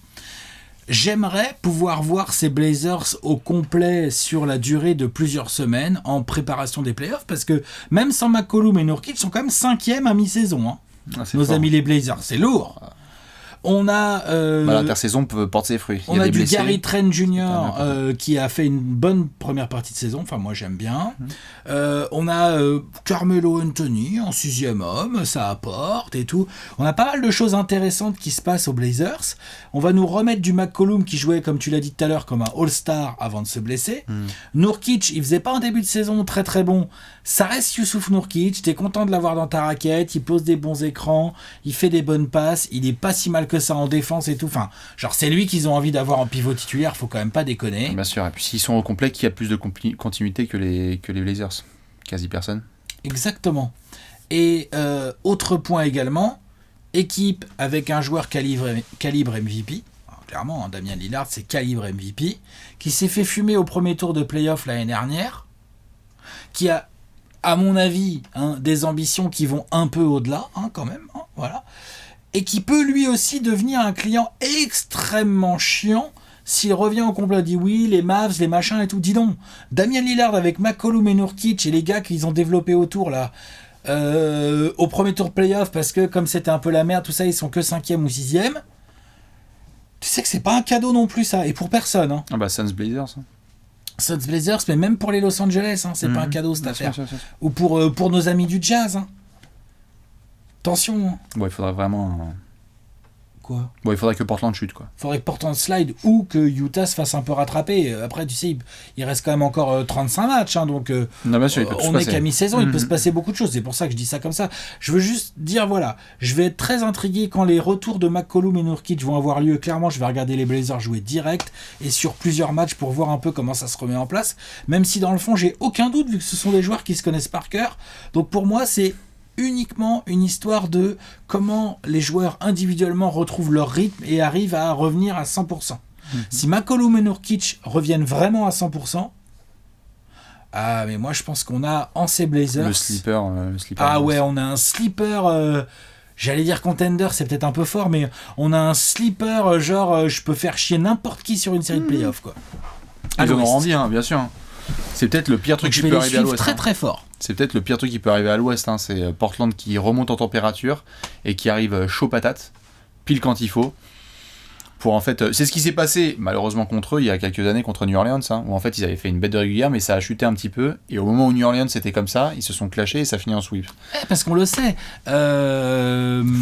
J'aimerais pouvoir voir ces Blazers au complet sur la durée de plusieurs semaines en préparation des playoffs, parce que même sans McCollum et Nurkic, ils sont quand même 5e à mi-saison. Hein. Nos fort. Amis les Blazers, c'est lourd. On a l'intersaison peut porter ses fruits. On a du Gary Trent Jr. Qui a fait une bonne première partie de saison. Enfin, moi, j'aime bien. On a Carmelo Anthony en 6e homme. Ça apporte et tout. On a pas mal de choses intéressantes qui se passent aux Blazers. On va nous remettre du McCollum qui jouait, comme tu l'as dit tout à l'heure, comme un All-Star avant de se blesser. Nurkic, il faisait pas un début de saison très très bon. Ça reste Youssouf Nurkic. T'es content de l'avoir dans ta raquette. Il pose des bons écrans. Il fait des bonnes passes. Il est pas si mal que ça en défense et tout. Enfin, genre, c'est lui qu'ils ont envie d'avoir en pivot titulaire. Faut quand même pas déconner. Bien sûr. Et puis, s'ils sont au complet, qui a plus de continuité que les Blazers ? Quasi personne. Exactement. Et autre point également, équipe avec un joueur calibre MVP. Alors, clairement, hein, Damian Lillard, c'est calibre MVP, qui s'est fait fumer au premier tour de playoff l'année dernière, qui a, à mon avis, des ambitions qui vont un peu au-delà, quand même, voilà, et qui peut lui aussi devenir un client extrêmement chiant s'il revient au complet, dit oui, les Mavs, les machins et tout. Dis donc, Damian Lillard avec McCollum et Nurkic et les gars qu'ils ont développés autour là, au premier tour de playoff, parce que comme c'était un peu la merde, tout ça, ils sont que 5e ou 6e. Tu sais que c'est pas un cadeau non plus ça, et pour personne. Hein. Ah bah Suns Blazers. Suns Blazers, mais même pour les Los Angeles, c'est pas un cadeau cette affaire. Sûr. Ou pour nos amis du jazz. Hein. Attention. Hein. Bon, il faudrait vraiment... Quoi ? Bon, il faudrait que Portland chute, quoi. Il faudrait que Portland slide ou que Utah se fasse un peu rattraper. Après, tu sais, il reste quand même encore 35 matchs, donc non, bien sûr, on n'est qu'à mi-saison, il peut se passer beaucoup de choses. C'est pour ça que je dis ça comme ça. Je veux juste dire, voilà, je vais être très intrigué quand les retours de McCollum et Nurkic vont avoir lieu. Clairement, je vais regarder les Blazers jouer direct et sur plusieurs matchs pour voir un peu comment ça se remet en place. Même si dans le fond, j'ai aucun doute vu que ce sont des joueurs qui se connaissent par cœur. Donc pour moi, c'est uniquement une histoire de comment les joueurs individuellement retrouvent leur rythme et arrivent à revenir à 100%. Si McCollum et Nurkic reviennent vraiment à 100%, mais moi je pense qu'on a en ces Blazers... Le sleeper ouais, on a un sleeper... J'allais dire contender, c'est peut-être un peu fort, mais on a un sleeper genre je peux faire chier n'importe qui sur une série de playoffs, quoi. Ils en ont rendu, bien sûr. C'est peut-être le pire truc qui peut arriver à l'Ouest. Très très fort. C'est peut-être le pire truc qui peut arriver à l'Ouest. C'est Portland qui remonte en température et qui arrive chaud patate, pile quand il faut. Pour en fait, c'est ce qui s'est passé malheureusement contre eux il y a quelques années contre New Orleans, où en fait ils avaient fait une bête de régulière mais ça a chuté un petit peu et au moment où New Orleans c'était comme ça, ils se sont clashés et ça finit en sweep. Parce qu'on le sait, faut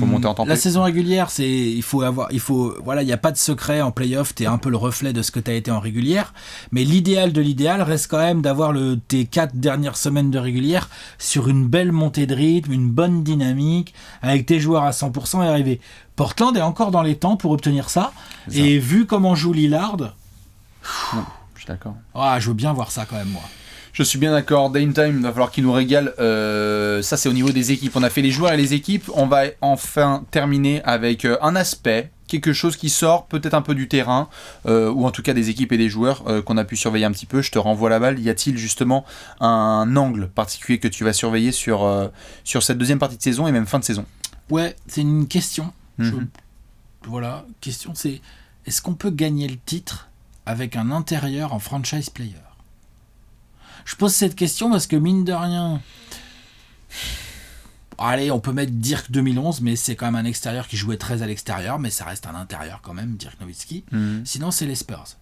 monter en température. La saison régulière, il n'y a pas de secret en playoff, t'es un peu le reflet de ce que t'as été en régulière, mais l'idéal de l'idéal reste quand même d'avoir tes 4 dernières semaines de régulière sur une belle montée de rythme, une bonne dynamique, avec tes joueurs à 100% et arriver. Portland est encore dans les temps pour obtenir ça. Et vu comment joue Lillard... Non, je suis d'accord. Je veux bien voir ça quand même, moi. Je suis bien d'accord. Dame Time, il va falloir qu'il nous régale. Ça, c'est au niveau des équipes. On a fait les joueurs et les équipes. On va enfin terminer avec un aspect, quelque chose qui sort peut-être un peu du terrain, ou en tout cas des équipes et des joueurs qu'on a pu surveiller un petit peu. Je te renvoie la balle. Y a-t-il justement un angle particulier que tu vas surveiller sur cette deuxième partie de saison et même fin de saison ? Ouais, c'est une question. Voilà, question c'est, est-ce qu'on peut gagner le titre avec un intérieur en franchise player ? Je pose cette question parce que mine de rien, allez, on peut mettre Dirk 2011, mais c'est quand même un extérieur qui jouait très à l'extérieur, mais ça reste un intérieur quand même, Dirk Nowitzki. Sinon, c'est les Spurs.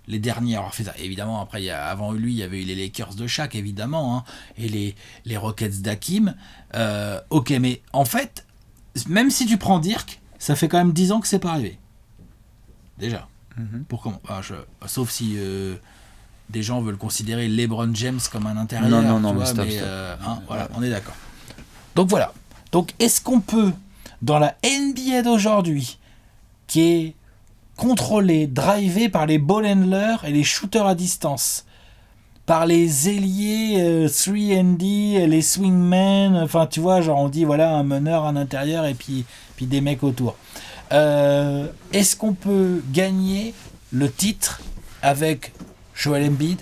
Les derniers, alors évidemment, après, avant lui, il y avait eu les Lakers de Shaq, évidemment, et les Rockets d'Hakim. Ok, mais en fait, même si tu prends Dirk, ça fait quand même 10 ans que c'est pas arrivé. Déjà. Pour comment sauf si des gens veulent considérer LeBron James comme un intérieur. Non, mais stop. Voilà, on est d'accord. Donc voilà. Donc est-ce qu'on peut, dans la NBA d'aujourd'hui, qui est contrôlée, drivée par les ball handlers et les shooters à distance, par les ailiers 3&D, les swingmen, enfin tu vois, genre on dit voilà un meneur, un intérieur et puis des mecs autour. Est-ce qu'on peut gagner le titre avec Joel Embiid,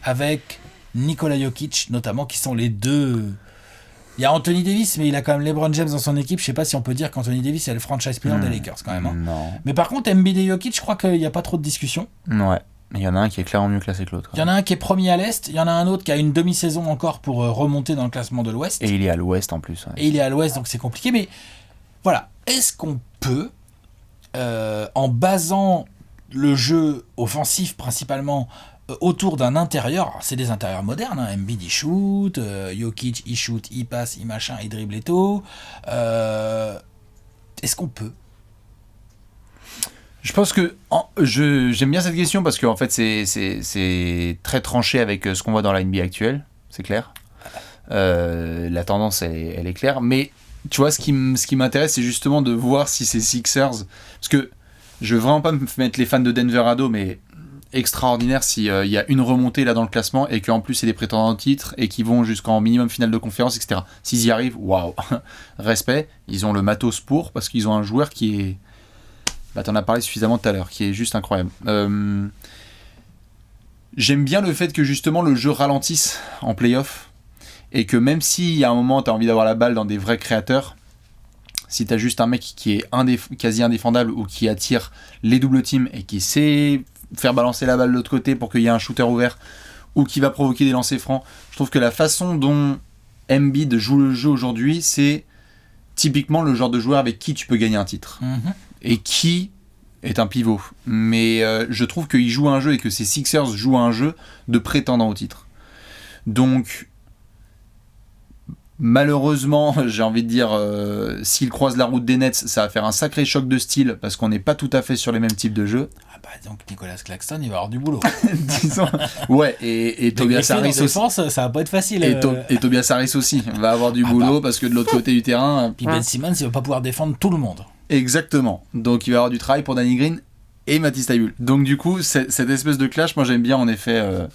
avec Nikola Jokic notamment, qui sont les deux. Il y a Anthony Davis, mais il a quand même LeBron James dans son équipe. Je sais pas si on peut dire qu'Anthony Davis est le franchise player des Lakers quand même. Hein. Non. Mais par contre, Embiid et Jokic, je crois qu'il n'y a pas trop de discussion. Ouais. Il y en a un qui est clairement mieux classé que l'autre. Il y en a un qui est premier à l'Est, il y en a un autre qui a une demi-saison encore pour remonter dans le classement de l'Ouest. Et il est à l'Ouest en plus. Ouais. Et il est à l'Ouest, donc c'est compliqué. Mais voilà, est-ce qu'on peut, en basant le jeu offensif principalement autour d'un intérieur, alors c'est des intérieurs modernes, hein, Embiid il shoot, Jokic il shoot, il passe, il machin, il dribble et tout. Est-ce qu'on peut? Je pense que j'aime bien cette question parce qu'en fait c'est très tranché avec ce qu'on voit dans la NBA actuelle, c'est clair. La tendance elle est claire, mais tu vois ce qui m'intéresse c'est justement de voir si ces Sixers, parce que je veux vraiment pas me mettre les fans de Denver à dos, mais extraordinaire s'il y a une remontée là dans le classement et qu'en plus c'est des prétendants au titre et qui vont jusqu'en minimum finale de conférence, etc. S'ils y arrivent, waouh, respect, ils ont le matos pour, parce qu'ils ont un joueur qui est... Bah, t'en as parlé suffisamment tout à l'heure, qui est juste incroyable. J'aime bien le fait que justement le jeu ralentisse en play-off et que même si à un moment t'as envie d'avoir la balle dans des vrais créateurs, si t'as juste un mec qui est quasi indéfendable ou qui attire les double teams et qui sait faire balancer la balle de l'autre côté pour qu'il y ait un shooter ouvert ou qui va provoquer des lancers francs, je trouve que la façon dont Embiid joue le jeu aujourd'hui, c'est typiquement le genre de joueur avec qui tu peux gagner un titre. Et qui est un pivot. Mais je trouve qu'il joue un jeu et que ces Sixers jouent un jeu de prétendant au titre. Donc, malheureusement, j'ai envie de dire, s'ils croisent la route des Nets, ça va faire un sacré choc de style parce qu'on n'est pas tout à fait sur les mêmes types de jeux. Ah bah donc Nicolas Claxton, il va avoir du boulot. Disons. Ouais, et Tobias Harris aussi. Défense, ça va pas être facile. Et Tobias Harris aussi va avoir du boulot parce que de l'autre côté du terrain... Puis Ben Simmons, il va pas pouvoir défendre tout le monde. Exactement. Donc il va y avoir du travail pour Danny Green et Matisse Thybulle. Donc du coup, cette espèce de clash, moi j'aime bien en effet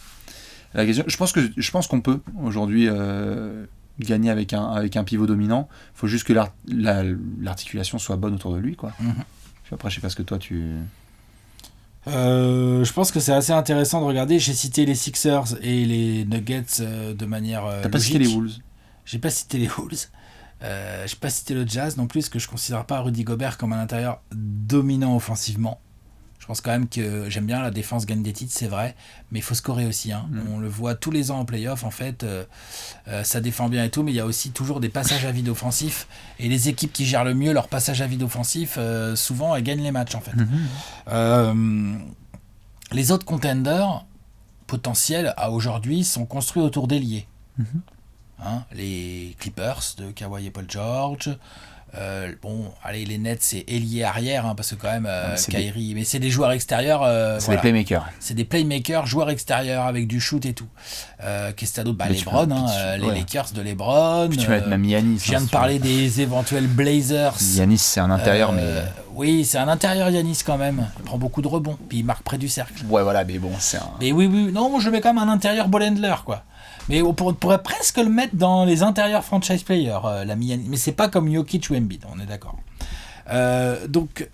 la question. Je pense qu'on peut aujourd'hui gagner avec un pivot dominant. Il faut juste que l'articulation soit bonne autour de lui, quoi. Après, je sais pas ce que toi tu... je pense que c'est assez intéressant de regarder. J'ai cité les Sixers et les Nuggets de manière T'as pas cité les Wolves? J'ai pas cité les Wolves. J'ai pas cité le Jazz non plus, parce que je considère pas Rudy Gobert comme un intérieur dominant offensivement. Je pense quand même que j'aime bien la défense gagne des titres, c'est vrai, mais il faut scorer aussi. Hein. On le voit tous les ans en play-off, en fait, ça défend bien et tout, mais il y a aussi toujours des passages à vide offensifs, et les équipes qui gèrent le mieux leur passage à vide offensif, souvent elles gagnent les matchs en fait. Les autres contenders potentiels à aujourd'hui sont construits autour d'ailiers. Hein, les Clippers de Kawhi et Paul George. Allez, les Nets c'est ailier arrière, hein, parce que quand même Kyrie, mais c'est des joueurs extérieurs. C'est des playmakers. C'est des playmakers, joueurs extérieurs avec du shoot et tout. Qu'est-ce que t'as d'autre? LeBron, les Lakers de LeBron. Puis tu vas être même Giannis. Je viens de parler des éventuels Blazers. Giannis c'est un intérieur, mais. Oui, c'est un intérieur Giannis quand même. Il prend beaucoup de rebonds, puis il marque près du cercle. Ouais, voilà, mais bon, c'est un. Mais oui, non, moi je mets quand même un intérieur ball handler, quoi. Mais on pourrait presque le mettre dans les intérieurs franchise players, mais c'est pas comme Jokic ou Embiid, on est d'accord. Donc,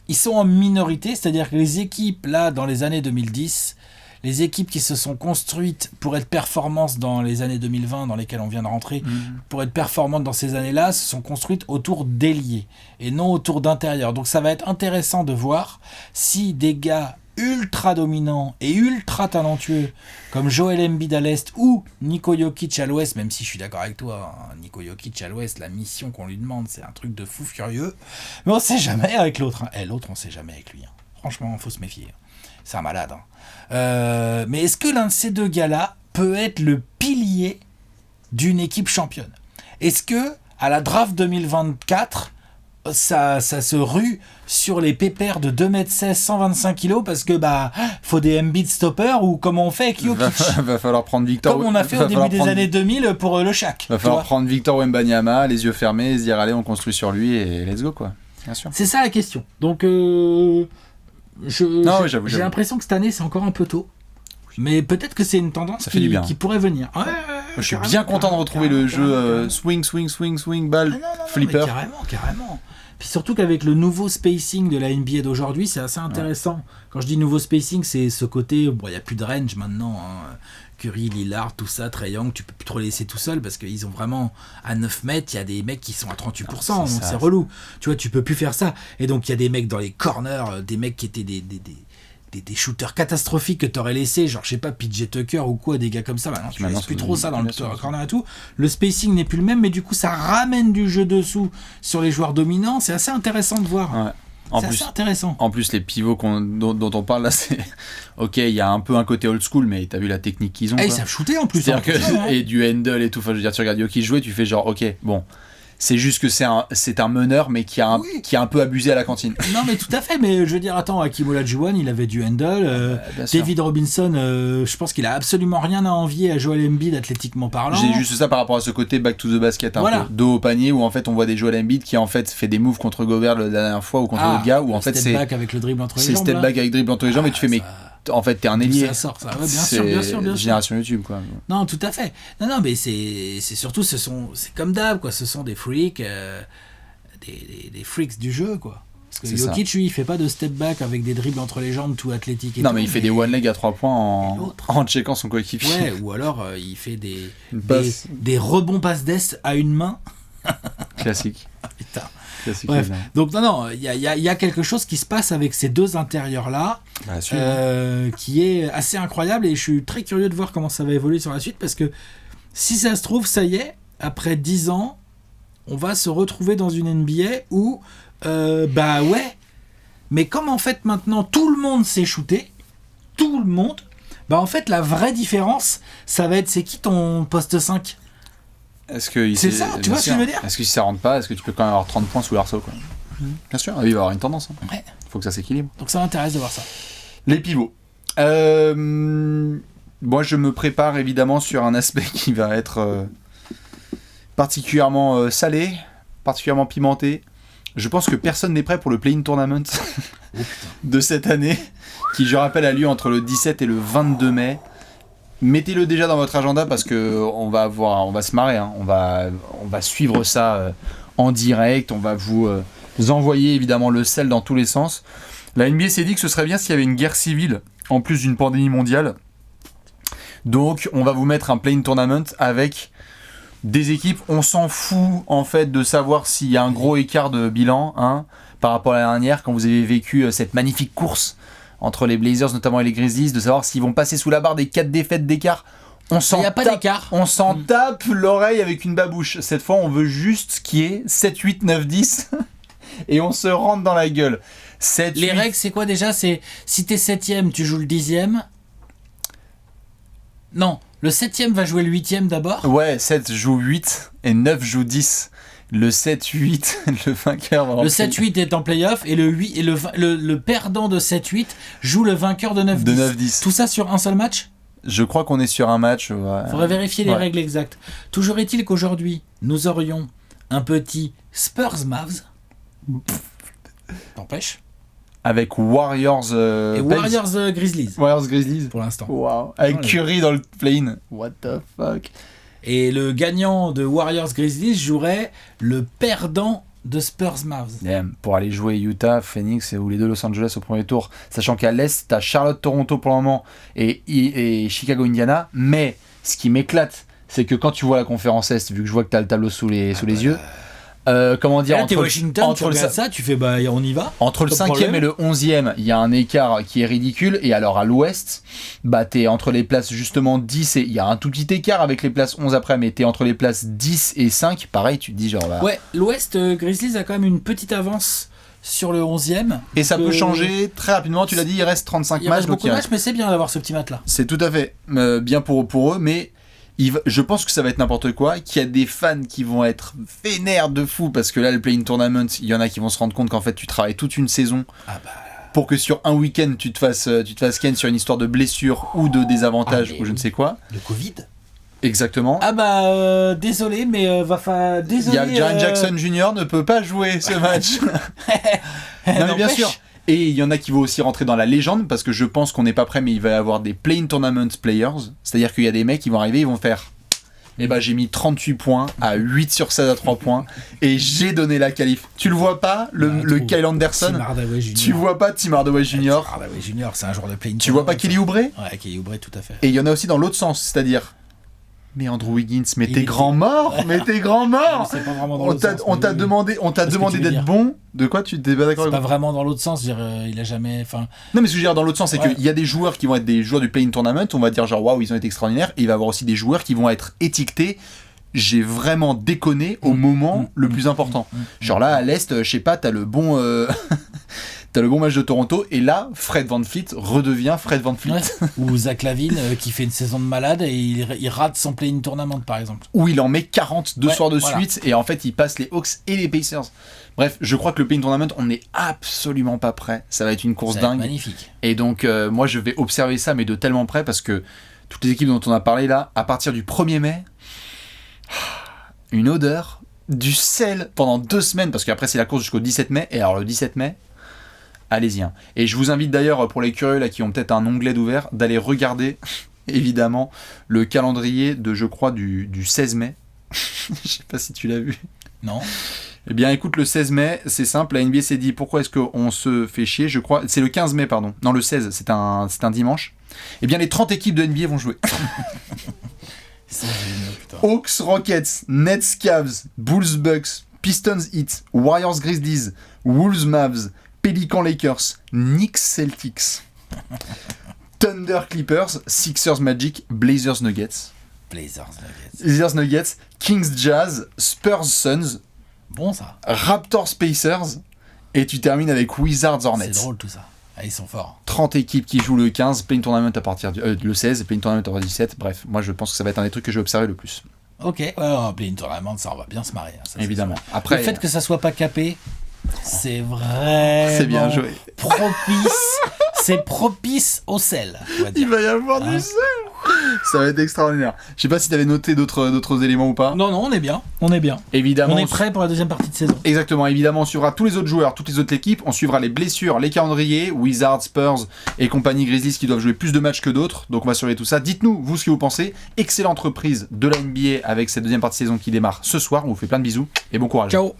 ils sont en minorité, c'est-à-dire que les équipes, là, dans les années 2010, les équipes qui se sont construites pour être performantes dans les années 2020, dans lesquelles on vient de rentrer, pour être performantes dans ces années-là, se sont construites autour d'ailiers, et non autour d'intérieurs. Donc ça va être intéressant de voir si des gars ultra dominant et ultra talentueux comme Joel Embiid à l'Est ou Niko Jokic à l'Ouest, même si je suis d'accord avec toi, hein, Niko Jokic à l'Ouest, la mission qu'on lui demande, c'est un truc de fou furieux. Mais on sait jamais avec l'autre. Hein. L'autre, on sait jamais avec lui. Hein. Franchement, il faut se méfier. C'est un malade. Hein. Mais est-ce que l'un de ces deux gars-là peut être le pilier d'une équipe championne? Est-ce que à la draft 2024, ça se rue sur les pépères de 2m16, 125 kg parce que faut des Embiid stoppers, ou comment on fait avec Jokic? Va falloir prendre Victor. Comme on a fait au début des années 2000 pour le Shaq. Va falloir prendre Victor Wembanyama, les yeux fermés, et se dire allez, on construit sur lui et let's go, quoi. Bien sûr. C'est ça la question. Donc j'ai l'impression que cette année c'est encore un peu tôt. Mais peut-être que c'est une tendance qui pourrait venir. Ouais, je suis bien content de retrouver le jeu swing, balle, flipper. Carrément. Puis surtout qu'avec le nouveau spacing de la NBA d'aujourd'hui, c'est assez intéressant. Ouais. Quand je dis nouveau spacing, c'est ce côté, il n'y a plus de range maintenant. Hein. Curry, Lillard, tout ça, Trae Young, tu peux plus trop les laisser tout seul parce qu'ils ont vraiment à 9 mètres, il y a des mecs qui sont à 38%, donc c'est relou. Tu vois, tu peux plus faire ça. Et donc il y a des mecs dans les corners, des mecs qui étaient des shooters catastrophiques que t'aurais laissé, genre je sais pas, PJ Tucker ou quoi, des gars comme ça. Maintenant tu laisses plus trop ça dans le corner et tout. Le spacing n'est plus le même, mais du coup ça ramène du jeu dessous sur les joueurs dominants. C'est assez intéressant de voir. Ouais. C'est assez intéressant. En plus, les pivots dont on parle là, c'est. Ok, il y a un peu un côté old school, mais t'as vu la technique qu'ils ont. Ils savent shooter en plus. Et du handle et tout. Enfin, je veux dire, tu regardes Jokic jouer, tu fais genre, ok, bon. C'est juste que c'est un meneur, mais qui a un peu abusé à la cantine. Non, mais tout à fait. Mais je veux dire, attends, Hakeem Olajuwon, il avait du handle. David Robinson, je pense qu'il a absolument rien à envier à Joel Embiid athlétiquement parlant. J'ai juste ça par rapport à ce côté back to the basket, un peu dos au panier, où en fait on voit des Joel Embiid qui en fait fait des moves contre Gobert la dernière fois ou contre l'autre gars, où en fait c'est step back avec le dribble entre les jambes. C'est step back avec dribble entre les jambes, et tu fais mais en fait t'es un ailier. Ça sort, ça. Ouais, bien sûr. Génération YouTube quoi. Non, tout à fait. Non, mais c'est surtout c'est comme d'hab quoi. Ce sont des freaks, des freaks du jeu quoi. Parce que Jokic lui il fait pas de step back avec des dribbles entre les jambes tout athlétique. Non, mais il fait des one leg à 3 points en checkant son coéquipier. Ouais, ou alors il fait des rebonds passes d'est à une main. Classique. Putain. Bref, donc non, il y a quelque chose qui se passe avec ces deux intérieurs-là qui est assez incroyable et je suis très curieux de voir comment ça va évoluer sur la suite parce que si ça se trouve, ça y est, après 10 ans, on va se retrouver dans une NBA où, mais comme en fait maintenant tout le monde sait shooter, tout le monde, en fait la vraie différence, ça va être c'est qui ton poste 5 ? C'est ça, tu vois ce que je veux dire ? Est-ce que si ça rentre pas, est-ce que tu peux quand même avoir 30 points sous l'arceau quoi ? Bien sûr, il va y avoir une tendance. Hein. Ouais. Faut que ça s'équilibre. Donc ça m'intéresse de voir ça. Les pivots. Moi, je me prépare évidemment sur un aspect qui va être particulièrement salé, particulièrement pimenté. Je pense que personne n'est prêt pour le Play-in Tournament de cette année, qui, je rappelle, a lieu entre le 17 et le 22 mai. Mettez-le déjà dans votre agenda parce que on va se marrer, hein. On va suivre ça en direct, on va vous envoyer évidemment le sel dans tous les sens. La NBA s'est dit que ce serait bien s'il y avait une guerre civile en plus d'une pandémie mondiale. Donc on va vous mettre un play-in tournament avec des équipes, on s'en fout en fait de savoir s'il y a un gros écart de bilan hein, par rapport à la dernière quand vous avez vécu cette magnifique course entre les Blazers notamment et les Grizzlies, de savoir s'ils vont passer sous la barre des 4 défaites d'écart. On s'en tape l'oreille avec une babouche. Cette fois, on veut juste ce qui est 7, 8, 9, 10 et on se rentre dans la gueule. 7, les 8... règles, c'est quoi déjà ? C'est si t'es 7ème, tu joues le 10ème. Non, le 7ème va jouer le 8ème d'abord. Ouais, 7 joue 8 et 9 joue 10. Le 7-8, le vainqueur va le 7-8 est en play-off et le perdant de 7-8 joue le vainqueur de 9-10. Tout ça sur un seul match ? Je crois qu'on est sur un match. Ouais. Faudrait vérifier les règles exactes. Toujours est-il qu'aujourd'hui, nous aurions un petit Spurs-Mavs. T'empêches ? Avec Warriors... et Warriors Grizzlies. Warriors Grizzlies. Pour l'instant. Wow. Avec Curry dans le play-in. What the fuck ? Et le gagnant de Warriors Grizzlies jouerait le perdant de Spurs Mavs. Pour aller jouer Utah, Phoenix ou les deux Los Angeles au premier tour. Sachant qu'à l'Est, t'as Charlotte-Toronto pour le moment et Chicago-Indiana. Mais ce qui m'éclate, c'est que quand tu vois la conférence Est, vu que je vois que t'as le tableau sous les yeux... comment dire, entre Washington, tu regardes ça, tu fais on y va. Entre le 5e et le 11e, il y a un écart qui est ridicule. Et alors à l'ouest, t'es entre les places justement 10 et il y a un tout petit écart avec les places 11 après, mais t'es entre les places 10 et 5. Pareil, tu te dis genre. Ouais, l'ouest, Grizzlies a quand même une petite avance sur le 11e. Et ça peut changer très rapidement, tu l'as dit, il reste 35 matchs. Il reste beaucoup de matchs, mais c'est bien d'avoir ce petit match là. C'est tout à fait bien pour eux, mais. Je pense que ça va être n'importe quoi, qu'il y a des fans qui vont être vénères de fou parce que là le play-in tournament, il y en a qui vont se rendre compte qu'en fait tu travailles toute une saison pour que sur un week-end tu te fasses ken sur une histoire de blessure ou de désavantage ou je ne sais quoi. Le Covid. Exactement. Désolé, mais désolé. Jaren Jackson Jr. ne peut pas jouer ce match. Non mais bien sûr. Et il y en a qui vont aussi rentrer dans la légende parce que je pense qu'on n'est pas prêt, mais il va y avoir des play-in tournament players. C'est-à-dire qu'il y a des mecs qui vont arriver, ils vont faire Et bah j'ai mis 38 points à 8 sur 16 à 3 points et j'ai donné la qualif. Tu le vois pas, le Kyle Anderson? Tim Hardaway Jr. Tu vois pas Tim Hardaway Jr. Tim Hardaway Jr., c'est un joueur de play-in. Tu vois pas Kelly Oubre? Ouais, Kelly Oubre, tout à fait. Et il y en a aussi dans l'autre sens, c'est-à-dire... Mais Andrew Wiggins, mais t'es grand mort, mais t'es grand mort. C'est pas vraiment dans l'autre sens. On t'a demandé d'être bon. De quoi tu t'es pas d'accord? C'est pas vraiment dans l'autre sens, je veux dire, il a jamais. Enfin. Non, mais ce que je veux dire dans l'autre sens, c'est qu'il y a des joueurs qui vont être des joueurs du play-in tournament, on va dire genre waouh, ils ont été extraordinaires, et il va y avoir aussi des joueurs qui vont être étiquetés. J'ai vraiment déconné au moment le plus important. Genre là, à l'Est, je sais pas, t'as le bon. T'as le bon match de Toronto, et là, Fred VanVleet redevient Fred VanVleet. Ouais. Ou Zach LaVine qui fait une saison de malade et il rate son play-in tournament, par exemple. Où il en met 40 deux soirs de suite, et en fait, il passe les Hawks et les Pacers. Bref, je crois que le play-in tournament, on n'est absolument pas prêt. Ça va être une course dingue. Magnifique. Et donc, moi, je vais observer ça, mais de tellement près, parce que toutes les équipes dont on a parlé là, à partir du 1er mai, une odeur, du sel pendant 2 semaines, parce qu'après, c'est la course jusqu'au 17 mai, et alors le 17 mai, allez-y. Et je vous invite d'ailleurs, pour les curieux là qui ont peut-être un onglet d'ouvert, d'aller regarder évidemment le calendrier de, je crois, du 16 mai. Je sais pas si tu l'as vu. Non. Eh bien écoute, le 16 mai, c'est simple, la NBA s'est dit pourquoi est-ce qu'on se fait chier, je crois, c'est le 15 mai pardon, non le 16, c'est un dimanche. Eh bien les 30 équipes de NBA vont jouer. C'est génial, putain. Hawks Rockets, Nets Cavs, Bulls Bucks, Pistons Heat, Warriors Grizzlies, Wolves Mavs, Pelicans Lakers, Knicks Celtics, Thunder Clippers, Sixers Magic, Blazers Nuggets, Kings Jazz, Spurs Suns, bon ça, Raptors Pacers, et tu termines avec Wizards Hornets. C'est drôle tout ça. Ah, ils sont forts. 30 équipes qui jouent le 15, play-in tournament à partir le 16, play-in tournament à partir du 17. Bref, moi je pense que ça va être un des trucs que je vais observer le plus. Ok, ouais, play-in tournament, ça on va bien se marrer. Hein, ça, évidemment. Après, le fait que ça soit pas capé, c'est vraiment c'est bien joué. C'est propice au sel. Il va y avoir du sel. Ça va être extraordinaire. Je sais pas si t'avais noté d'autres éléments ou pas. Non, on est bien. Évidemment. On est prêt pour la deuxième partie de saison. Exactement. Évidemment, on suivra tous les autres joueurs, toutes les autres équipes. On suivra les blessures, les calendriers, Wizards, Spurs et compagnie Grizzlies qui doivent jouer plus de matchs que d'autres. Donc on va surveiller tout ça. Dites-nous, vous, ce que vous pensez. Excellente reprise de la NBA avec cette deuxième partie de saison qui démarre ce soir. On vous fait plein de bisous et bon courage. Ciao.